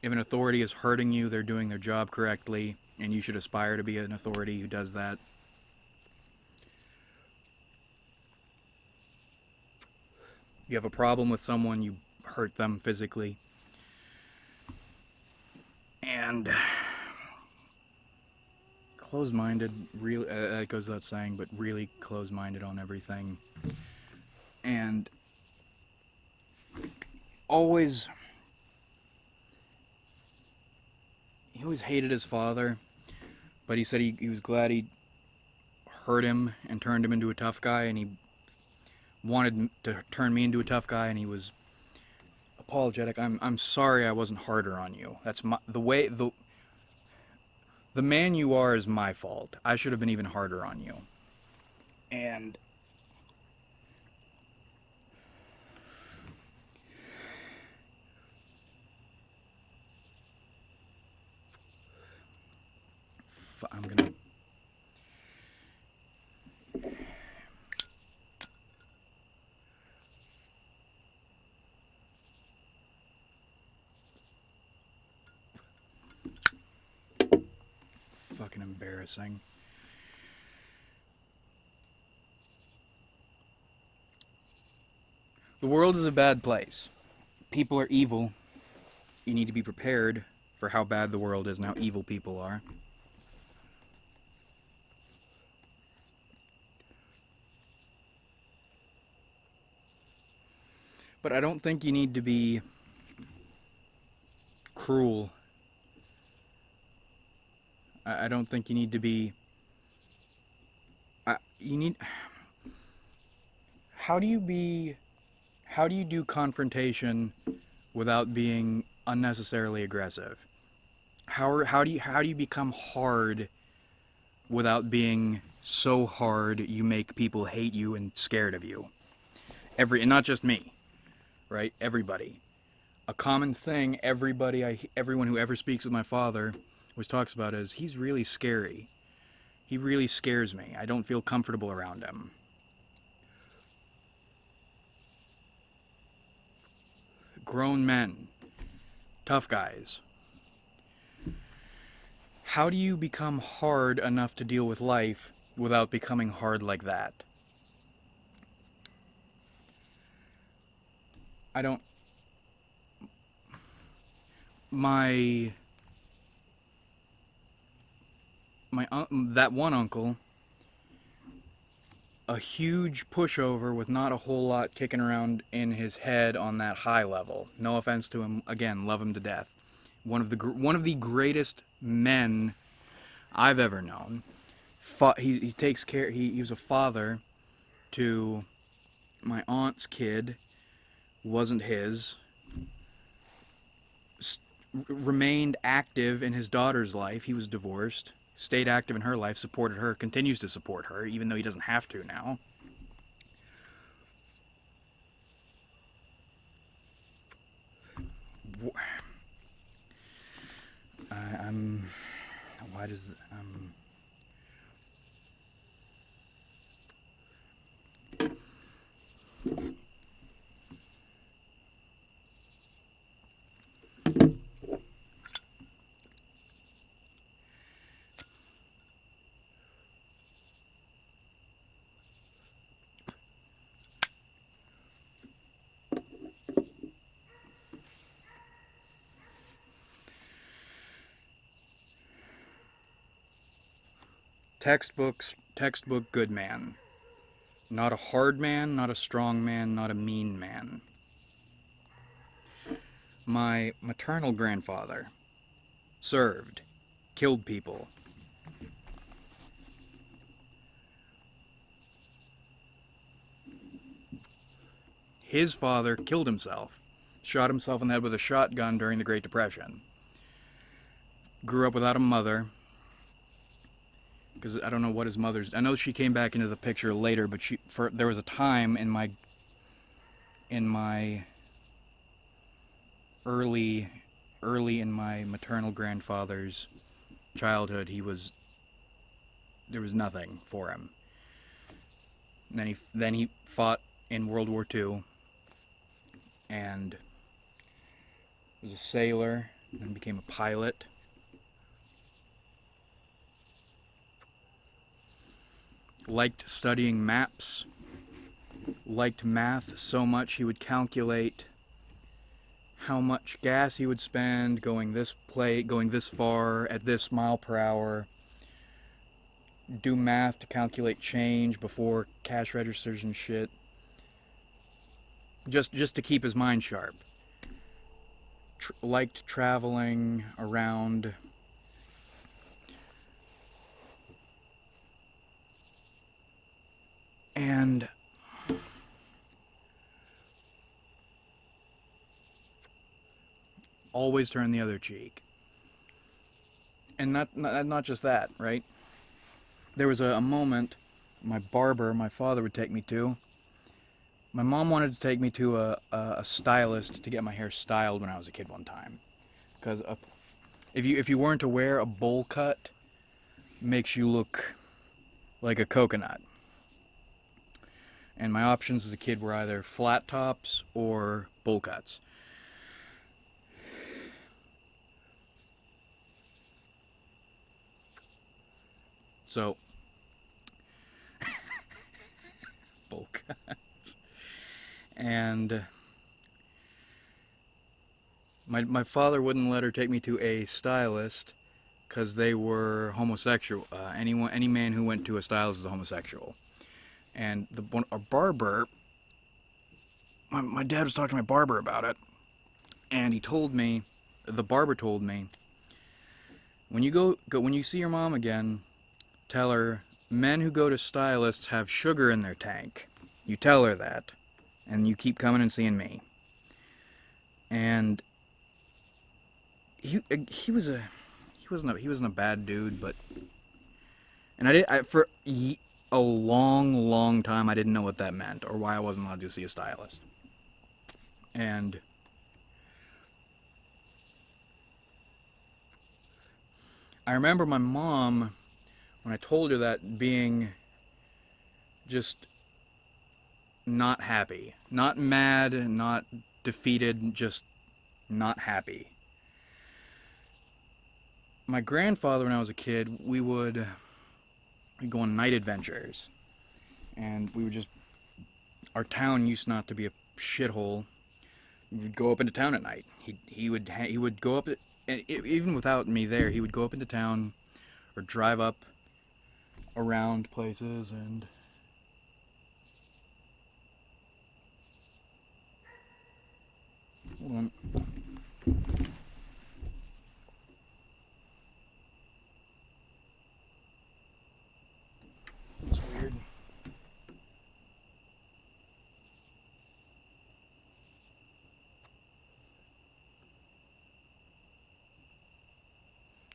If an authority is hurting you, they're doing their job correctly, and you should aspire to be an authority who does that. You have a problem with someone, you hurt them physically. And closed-minded, really, that goes without saying, but really closed-minded on everything. And always, he always hated his father, but he said he was glad he hurt him and turned him into a tough guy, and he wanted to turn me into a tough guy, and he was apologetic. I'm sorry I wasn't harder on you. That's the man you are is my fault. I should have been even harder on you. And I'm gonna fucking embarrassing. The world is a bad place. People are evil. You need to be prepared for how bad the world is and how evil people are. But I don't think you need to be cruel. I don't think you need to be... you need... How do you do confrontation without being unnecessarily aggressive? How do you become hard without being so hard you make people hate you and scared of you? And not just me, right? Everybody. A common thing everyone who ever speaks with my father always talks about is he's really scary. He really scares me. I don't feel comfortable around him. Grown men, tough guys. How do you become hard enough to deal with life without becoming hard like that? I don't... that one uncle, a huge pushover with not a whole lot kicking around in his head on that high level. No offense to him, again, love him to death. One of the greatest men I've ever known. He takes care. He was a father to my aunt's kid. Wasn't his. Remained active in his daughter's life. He was divorced. Stayed active in her life. Supported her. Continues to support her, even though he doesn't have to now. Textbook good man. Not a hard man, not a strong man, not a mean man. My maternal grandfather served, killed people. His father killed himself, shot himself in the head with a shotgun during the Great Depression. Grew up without a mother, because I don't know what his mother's. I know she came back into the picture later, but there was a time in my early in my maternal grandfather's childhood, there was nothing for him. And then he fought in World War II and was a sailor, then became a pilot. Liked studying maps, liked math so much he would calculate how much gas he would spend going this far at this mile per hour, do math to calculate change before cash registers and shit, just to keep his mind sharp. Liked traveling around. And always turn the other cheek. And not just that, right? There was a moment my barber, my father would take me to. My mom wanted to take me to a stylist to get my hair styled when I was a kid one time. Because if you weren't aware, a bowl cut makes you look like a coconut. And my options as a kid were either flat tops or bowl cuts. So, bowl cuts. And my father wouldn't let her take me to a stylist because they were homosexual. Any man who went to a stylist was a homosexual. And a barber, my dad was talking to my barber about it, and the barber told me, when you see your mom again, tell her men who go to stylists have sugar in their tank. You tell her that, and you keep coming and seeing me. And he wasn't a bad dude, but for a long time I didn't know what that meant or why I wasn't allowed to see a stylist. And I remember my mom, when I told her that, being just not happy. Not mad, not defeated, just not happy. My grandfather, when I was a kid, we'd go on night adventures. And we would our town used not to be a shithole. We'd go up into town at night. He would go up, even without me there, he would go up into town or drive up around places and hold on. It's weird.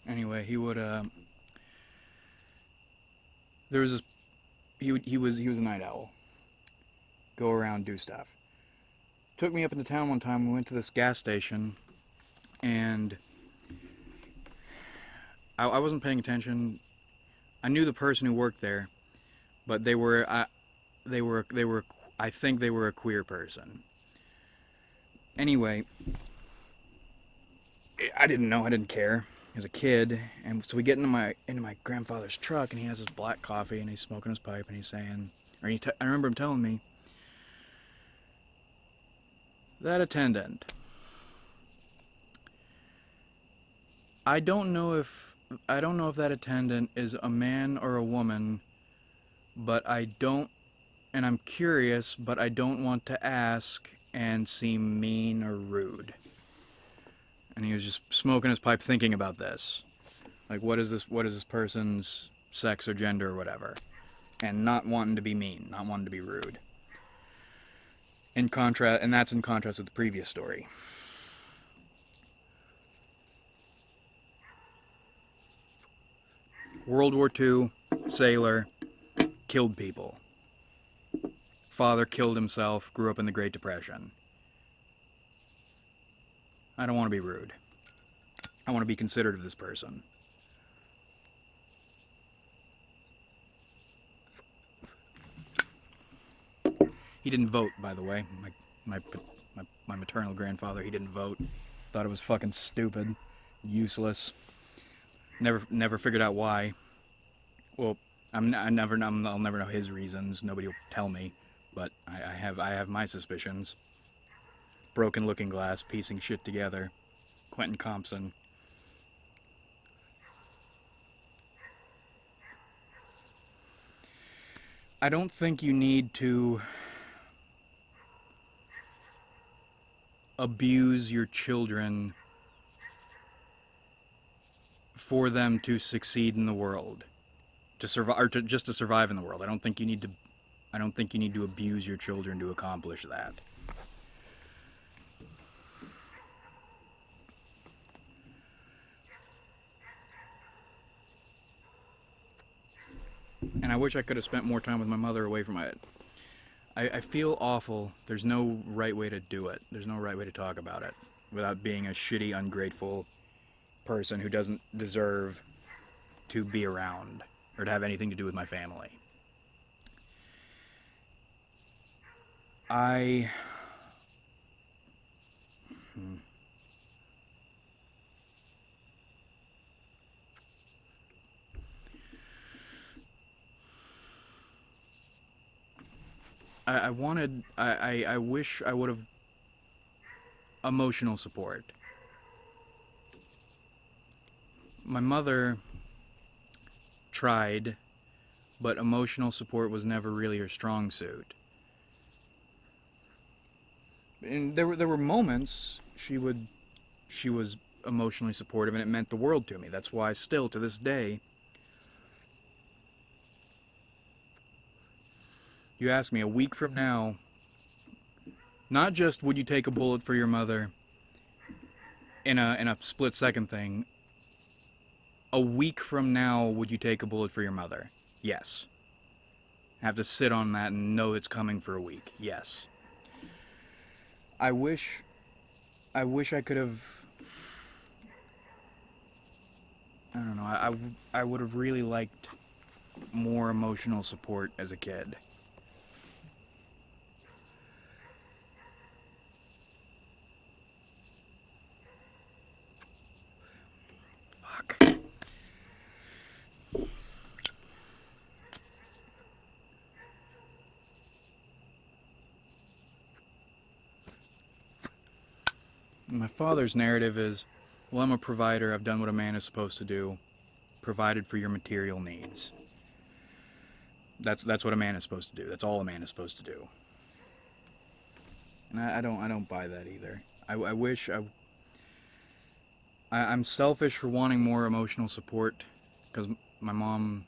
Anyway, he would there was this he was a night owl. Go around, do stuff. Took me up into town one time. We went to this gas station, and I wasn't paying attention. I knew the person who worked there, but I think they were a queer person. Anyway, I didn't know. I didn't care as a kid, and so we get into my grandfather's truck, and he has his black coffee, and he's smoking his pipe, and he's saying, I remember him telling me, that attendant, I don't know if I don't know if that attendant is a man or a woman, but I don't, and I'm curious, but I don't want to ask and seem mean or rude. And he was just smoking his pipe thinking about this. Like, what is this person's sex or gender or whatever? And not wanting to be mean, not wanting to be rude. In contrast, and that's in contrast with the previous story. World War II, sailor, killed people. Father killed himself, grew up in the Great Depression. I don't want to be rude. I want to be considerate of this person. He didn't vote, by the way. My maternal grandfather, he didn't vote. Thought it was fucking stupid, useless. Never figured out why. Well, I'll never know his reasons. Nobody will tell me, but I have my suspicions. Broken Looking Glass, piecing shit together. Quentin Compson. I don't think you need to abuse your children for them to succeed in the world, to survive, or just to survive in the world. I don't think you need to abuse your children to accomplish that. And I wish I could have spent more time with my mother away from it. I feel awful. There's no right way to do it. There's no right way to talk about it without being a shitty, ungrateful person who doesn't deserve to be around or to have anything to do with my family. I... I wish I would have emotional support. My mother tried, but emotional support was never really her strong suit. And there were moments she was emotionally supportive, and it meant the world to me. That's why still to this day, you ask me a week from now, not just would you take a bullet for your mother in a split second thing. A week from now, would you take a bullet for your mother? Yes. Have to sit on that and know it's coming for a week. Yes. I wish I could have. I don't know. I would have really liked more emotional support as a kid. Fuck. My father's narrative is, well, I'm a provider. I've done what a man is supposed to do. Provided for your material needs. That's what a man is supposed to do. That's all a man is supposed to do. And I don't buy that either. I wish I'm selfish for wanting more emotional support because my mom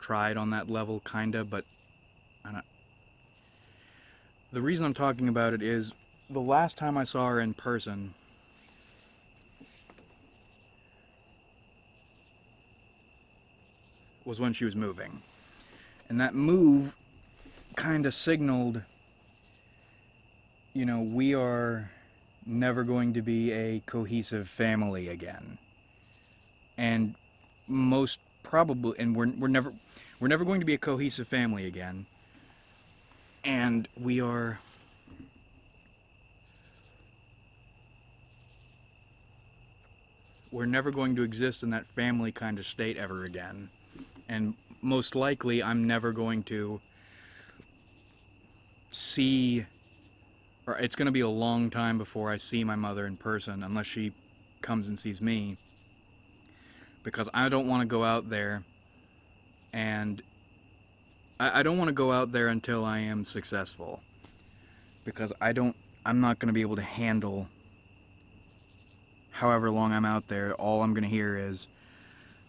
tried on that level, kinda, but the reason I'm talking about it is the last time I saw her in person, was when she was moving. And that move kind of signaled, we are never going to be a cohesive family again. And most probably, and we're never going to be a cohesive family again. And we're never going to exist in that family kind of state ever again. And most likely, I'm never going to see, or it's going to be a long time before I see my mother in person, unless she comes and sees me. because I don't want to go out there and I don't want to go out there until I am successful, because I'm not going to be able to handle however long I'm out there. All I'm going to hear is,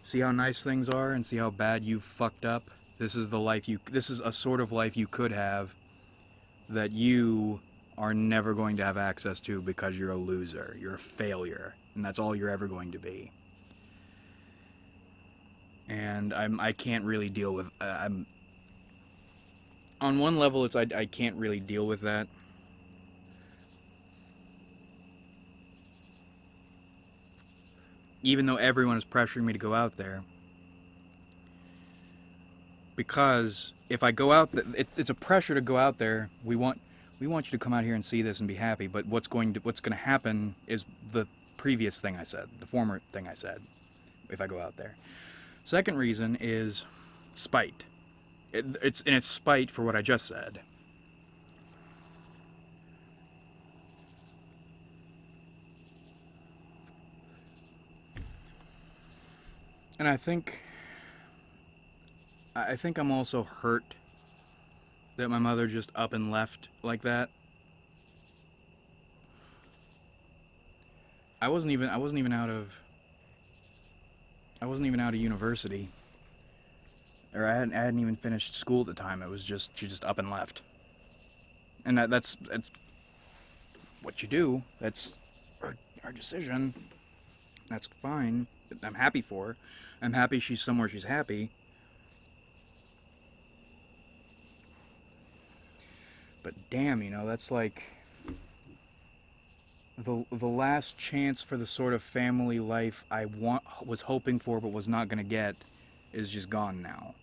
see how nice things are and see how bad you fucked up. This is a sort of life you could have that you are never going to have access to because you're a loser, you're a failure, and that's all you're ever going to be. And I can't really deal with. I'm on one level, I can't really deal with that. Even though everyone is pressuring me to go out there, because if I go out, it's a pressure to go out there. We want you to come out here and see this and be happy. But what's going to happen is the previous thing I said, the former thing I said. If I go out there, second reason is spite. It's spite for what I just said. And I think I'm also hurt that my mother just up and left like that. I wasn't even out of university, or I hadn't even finished school at the time. It was just she just up and left, and that's what you do. That's her decision. That's fine. I'm happy for her. I'm happy she's somewhere she's happy. But damn, that's like the last chance for the sort of family life I was hoping for but was not going to get is just gone now.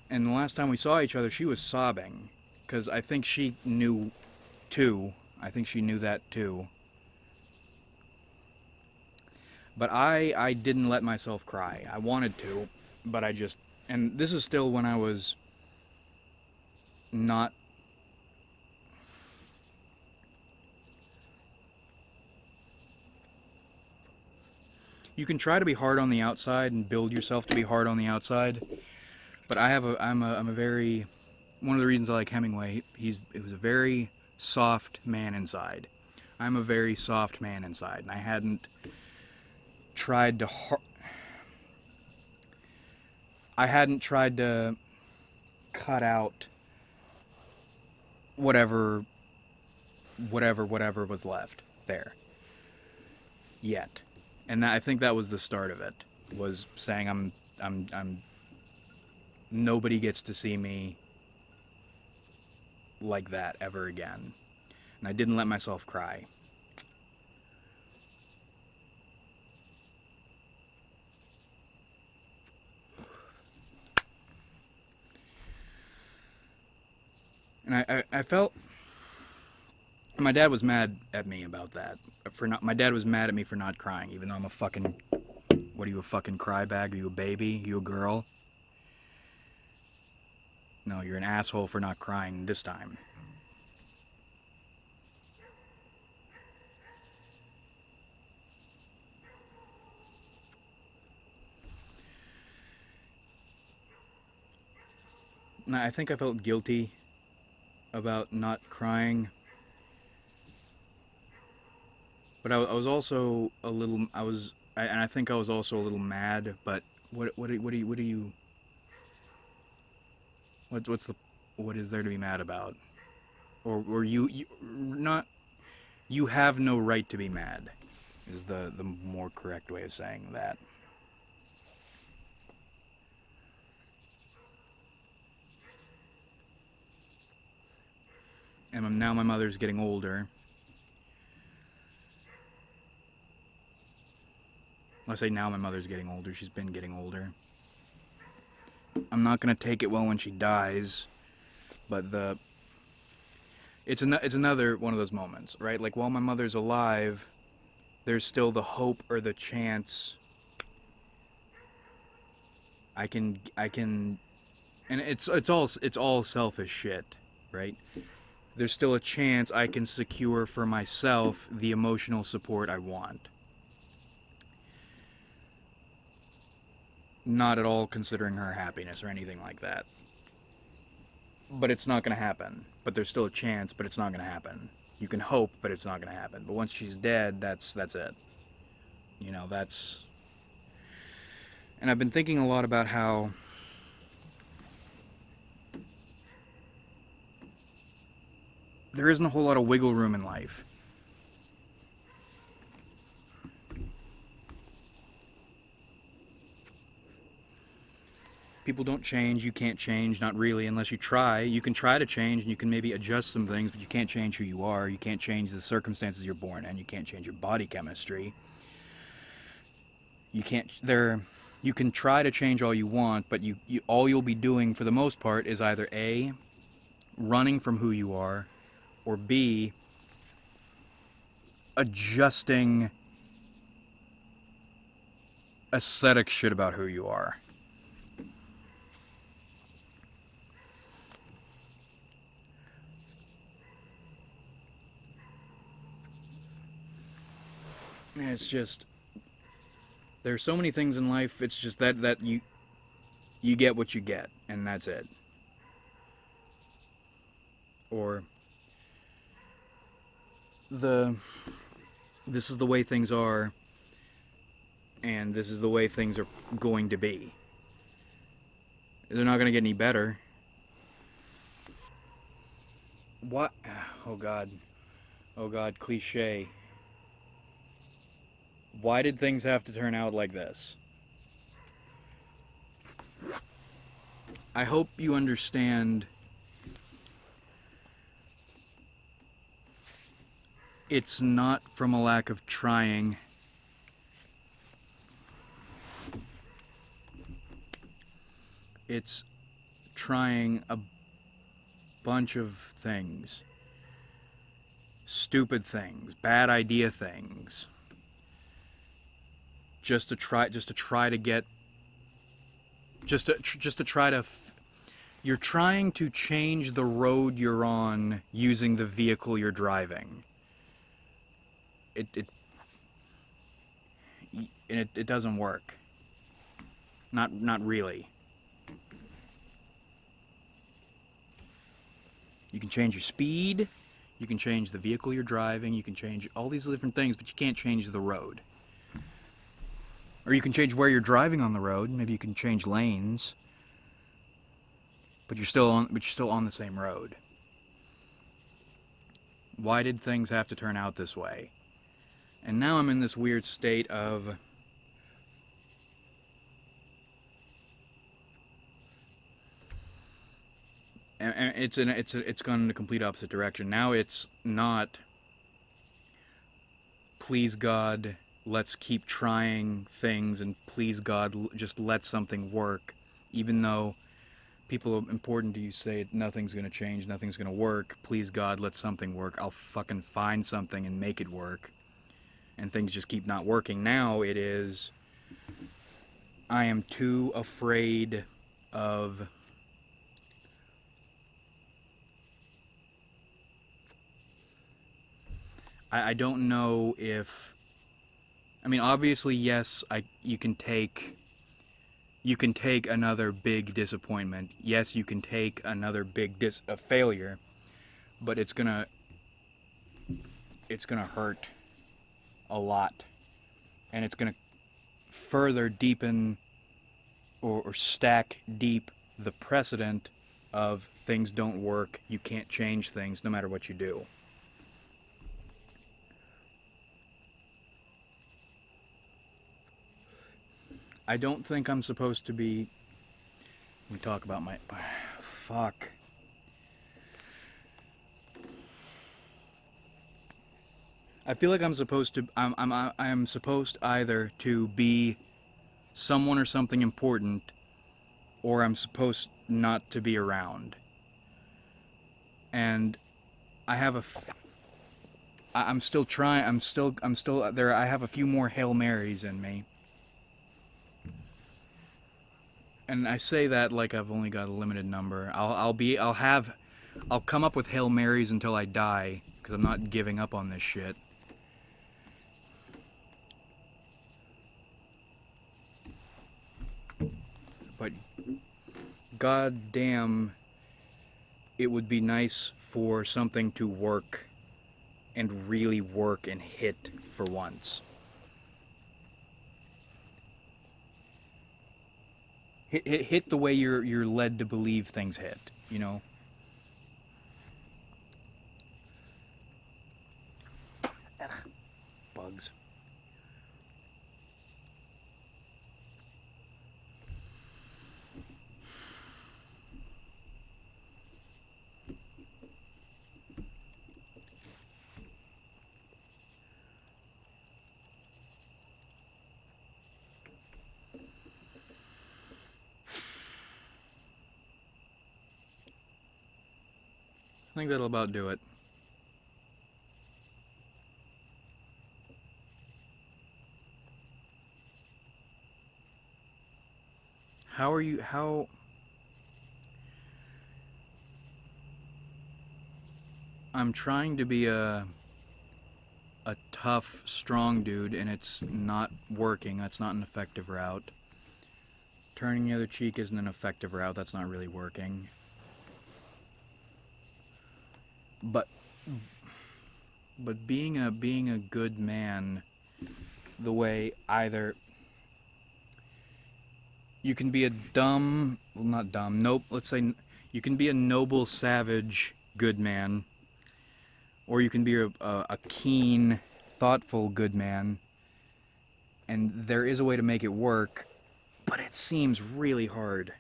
And the last time we saw each other, she was sobbing because I think she knew too. I think she knew that too. But I didn't let myself cry. I wanted to, but and this is still when I was not. You can try to be hard on the outside and build yourself to be hard on the outside, but I'm a very, one of the reasons I like Hemingway, he was a very soft man inside. I'm a very soft man inside, and I hadn't tried to cut out whatever was left there yet. And I think that was the start of it, was saying I'm nobody gets to see me like that ever again. And I didn't let myself cry. And I felt my dad was mad at me about that. My dad was mad at me for not crying, even though I'm a fucking, what are you, a fucking crybag? Are you a baby? Are you a girl? No, you're an asshole for not crying this time. And I think I felt guilty about not crying. But I was also a little. And I think I was also a little mad. But what is there to be mad about? Or you not. You have no right to be mad, is the more correct way of saying that. And now my mother's getting older. I say now my mother's getting older. She's been getting older. I'm not gonna take it well when she dies, but it's another one of those moments, right? Like, while my mother's alive, there's still the hope or the chance I can, and it's all selfish shit, right? There's still a chance I can secure for myself the emotional support I want. not at all considering her happiness or anything like that. But it's not going to happen. But there's still a chance, but it's not going to happen. You can hope, but it's not going to happen. But once she's dead, that's it. You know, that's... And I've been thinking a lot about how there isn't a whole lot of wiggle room in life. People don't change, you can't change, not really, unless you try. You can try to change, and you can maybe adjust some things, but you can't change who you are. You can't change the circumstances you're born in. You can't change your body chemistry. You can't... You can try to change all you want, but all you'll be doing, for the most part, is either A, running from who you are, or B, adjusting aesthetic shit about who you are. And it's just... There's so many things in life, it's just that you get what you get, and that's it. Or... This is the way things are, and this is the way things are going to be. They're not going to get any better. What? Oh God. Oh God, cliche. Why did things have to turn out like this? I hope you understand it's not from a lack of trying. It's trying a bunch of things. Stupid things, bad idea things. Just to try to get... You're trying to change the road you're on using the vehicle you're driving. It doesn't work. Not really. You can change your speed, you can change the vehicle you're driving, you can change all these different things, but you can't change the road. Or you can change where you're driving on the road. Maybe you can change lanes, but you're still on the same road. Why did things have to turn out this way? And now I'm in this weird state of... And it's gone in a complete opposite direction. Now it's not, please God, let's keep trying things, and please God, just let something work. Even though people important to you say nothing's going to change, nothing's going to work, please God, let something work. I'll fucking find something and make it work. And things just keep not working. Now it is, I am too afraid of... I don't know if... I mean, obviously, yes, you can take another big disappointment. Yes, you can take another big failure, but it's gonna hurt a lot, and it's gonna further deepen or stack deep the precedent of things don't work. You can't change things no matter what you do. I don't think I'm supposed to be... Let me talk about my... Fuck. I feel like I'm supposed to... I'm supposed either to be someone or something important, or I'm supposed not to be around. And I have a... I'm still trying... I'm still there. I have a few more Hail Marys in me. And I say that like I've only got a limited number. I'll come up with Hail Marys until I die, because I'm not giving up on this shit. god damn, it would be nice for something to work and really work and hit for once. Hit the way you're led to believe things hit, you know? Ugh, bugs. I think that'll about do it. How... I'm trying to be a tough, strong dude, and it's not working. That's not an effective route. Turning the other cheek isn't an effective route. That's not really working. But being a good man, the way either you can be a dumb, well, not dumb, nope, let's say you can be a noble, savage, good man, or you can be a keen, thoughtful, good man, and there is a way to make it work, but it seems really hard,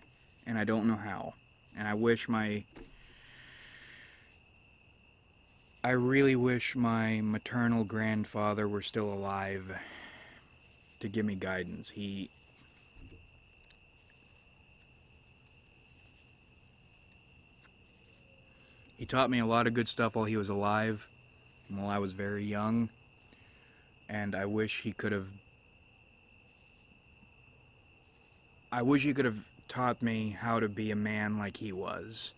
and I don't know how. And I really wish my maternal grandfather were still alive to give me guidance. He taught me a lot of good stuff while he was alive, while I was very young, and I wish he could have taught me how to be a man like he was.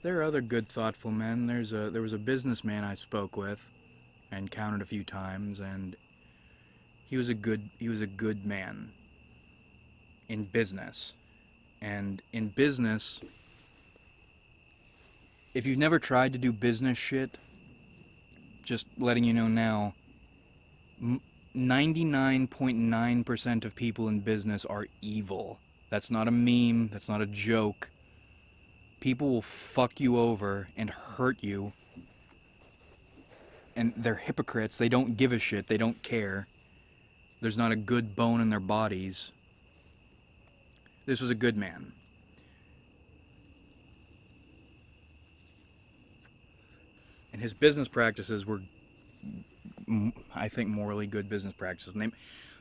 There are other good, thoughtful men. There was a businessman I spoke with and encountered a few times, and he was a good man in business. And in business, if you've never tried to do business shit, just letting you know now, 99.9% of people in business are evil. That's not a meme, that's not a joke. People will fuck you over and hurt you. And they're hypocrites. They don't give a shit. They don't care. There's not a good bone in their bodies. This was a good man. And his business practices were, I think, morally good business practices. And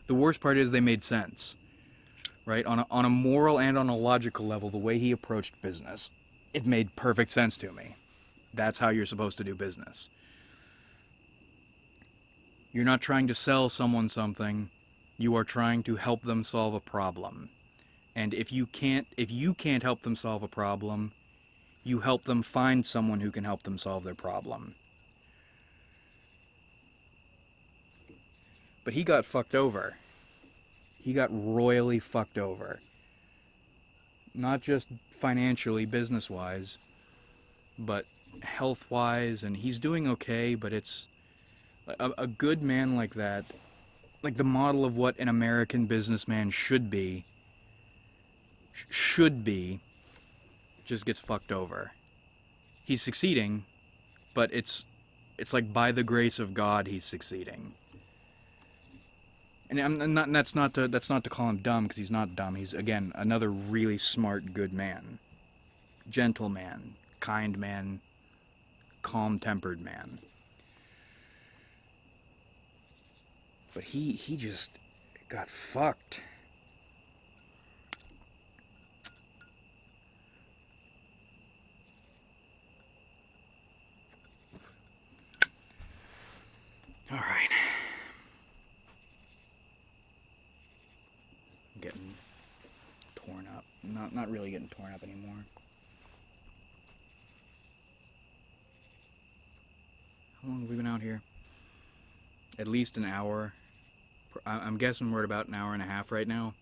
the worst part is they made sense. Right? On a moral and on a logical level, the way he approached business, it made perfect sense to me. That's how you're supposed to do business. You're not trying to sell someone something. You are trying to help them solve a problem. And if you can't help them solve a problem, you help them find someone who can help them solve their problem. But he got fucked over. He got royally fucked over. Not just financially, business-wise, but health-wise, and he's doing okay, but it's a good man like that, like the model of what an American businessman should be, just gets fucked over. He's succeeding, but it's like by the grace of God he's succeeding. And that's not to call him dumb, because he's not dumb. He's, again, another really smart, good man. Gentle man, kind man, calm-tempered man. But he just got fucked. All right. Getting torn up. Not really getting torn up anymore. long have we been out here? At least an hour. I'm guessing we're at about an hour and a half right now.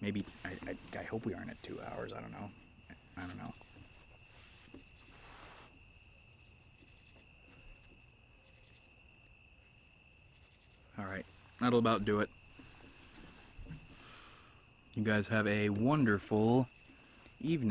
Maybe, I hope we aren't at 2 hours. I don't know. I don't know. Alright, that'll about do it. You guys have a wonderful evening.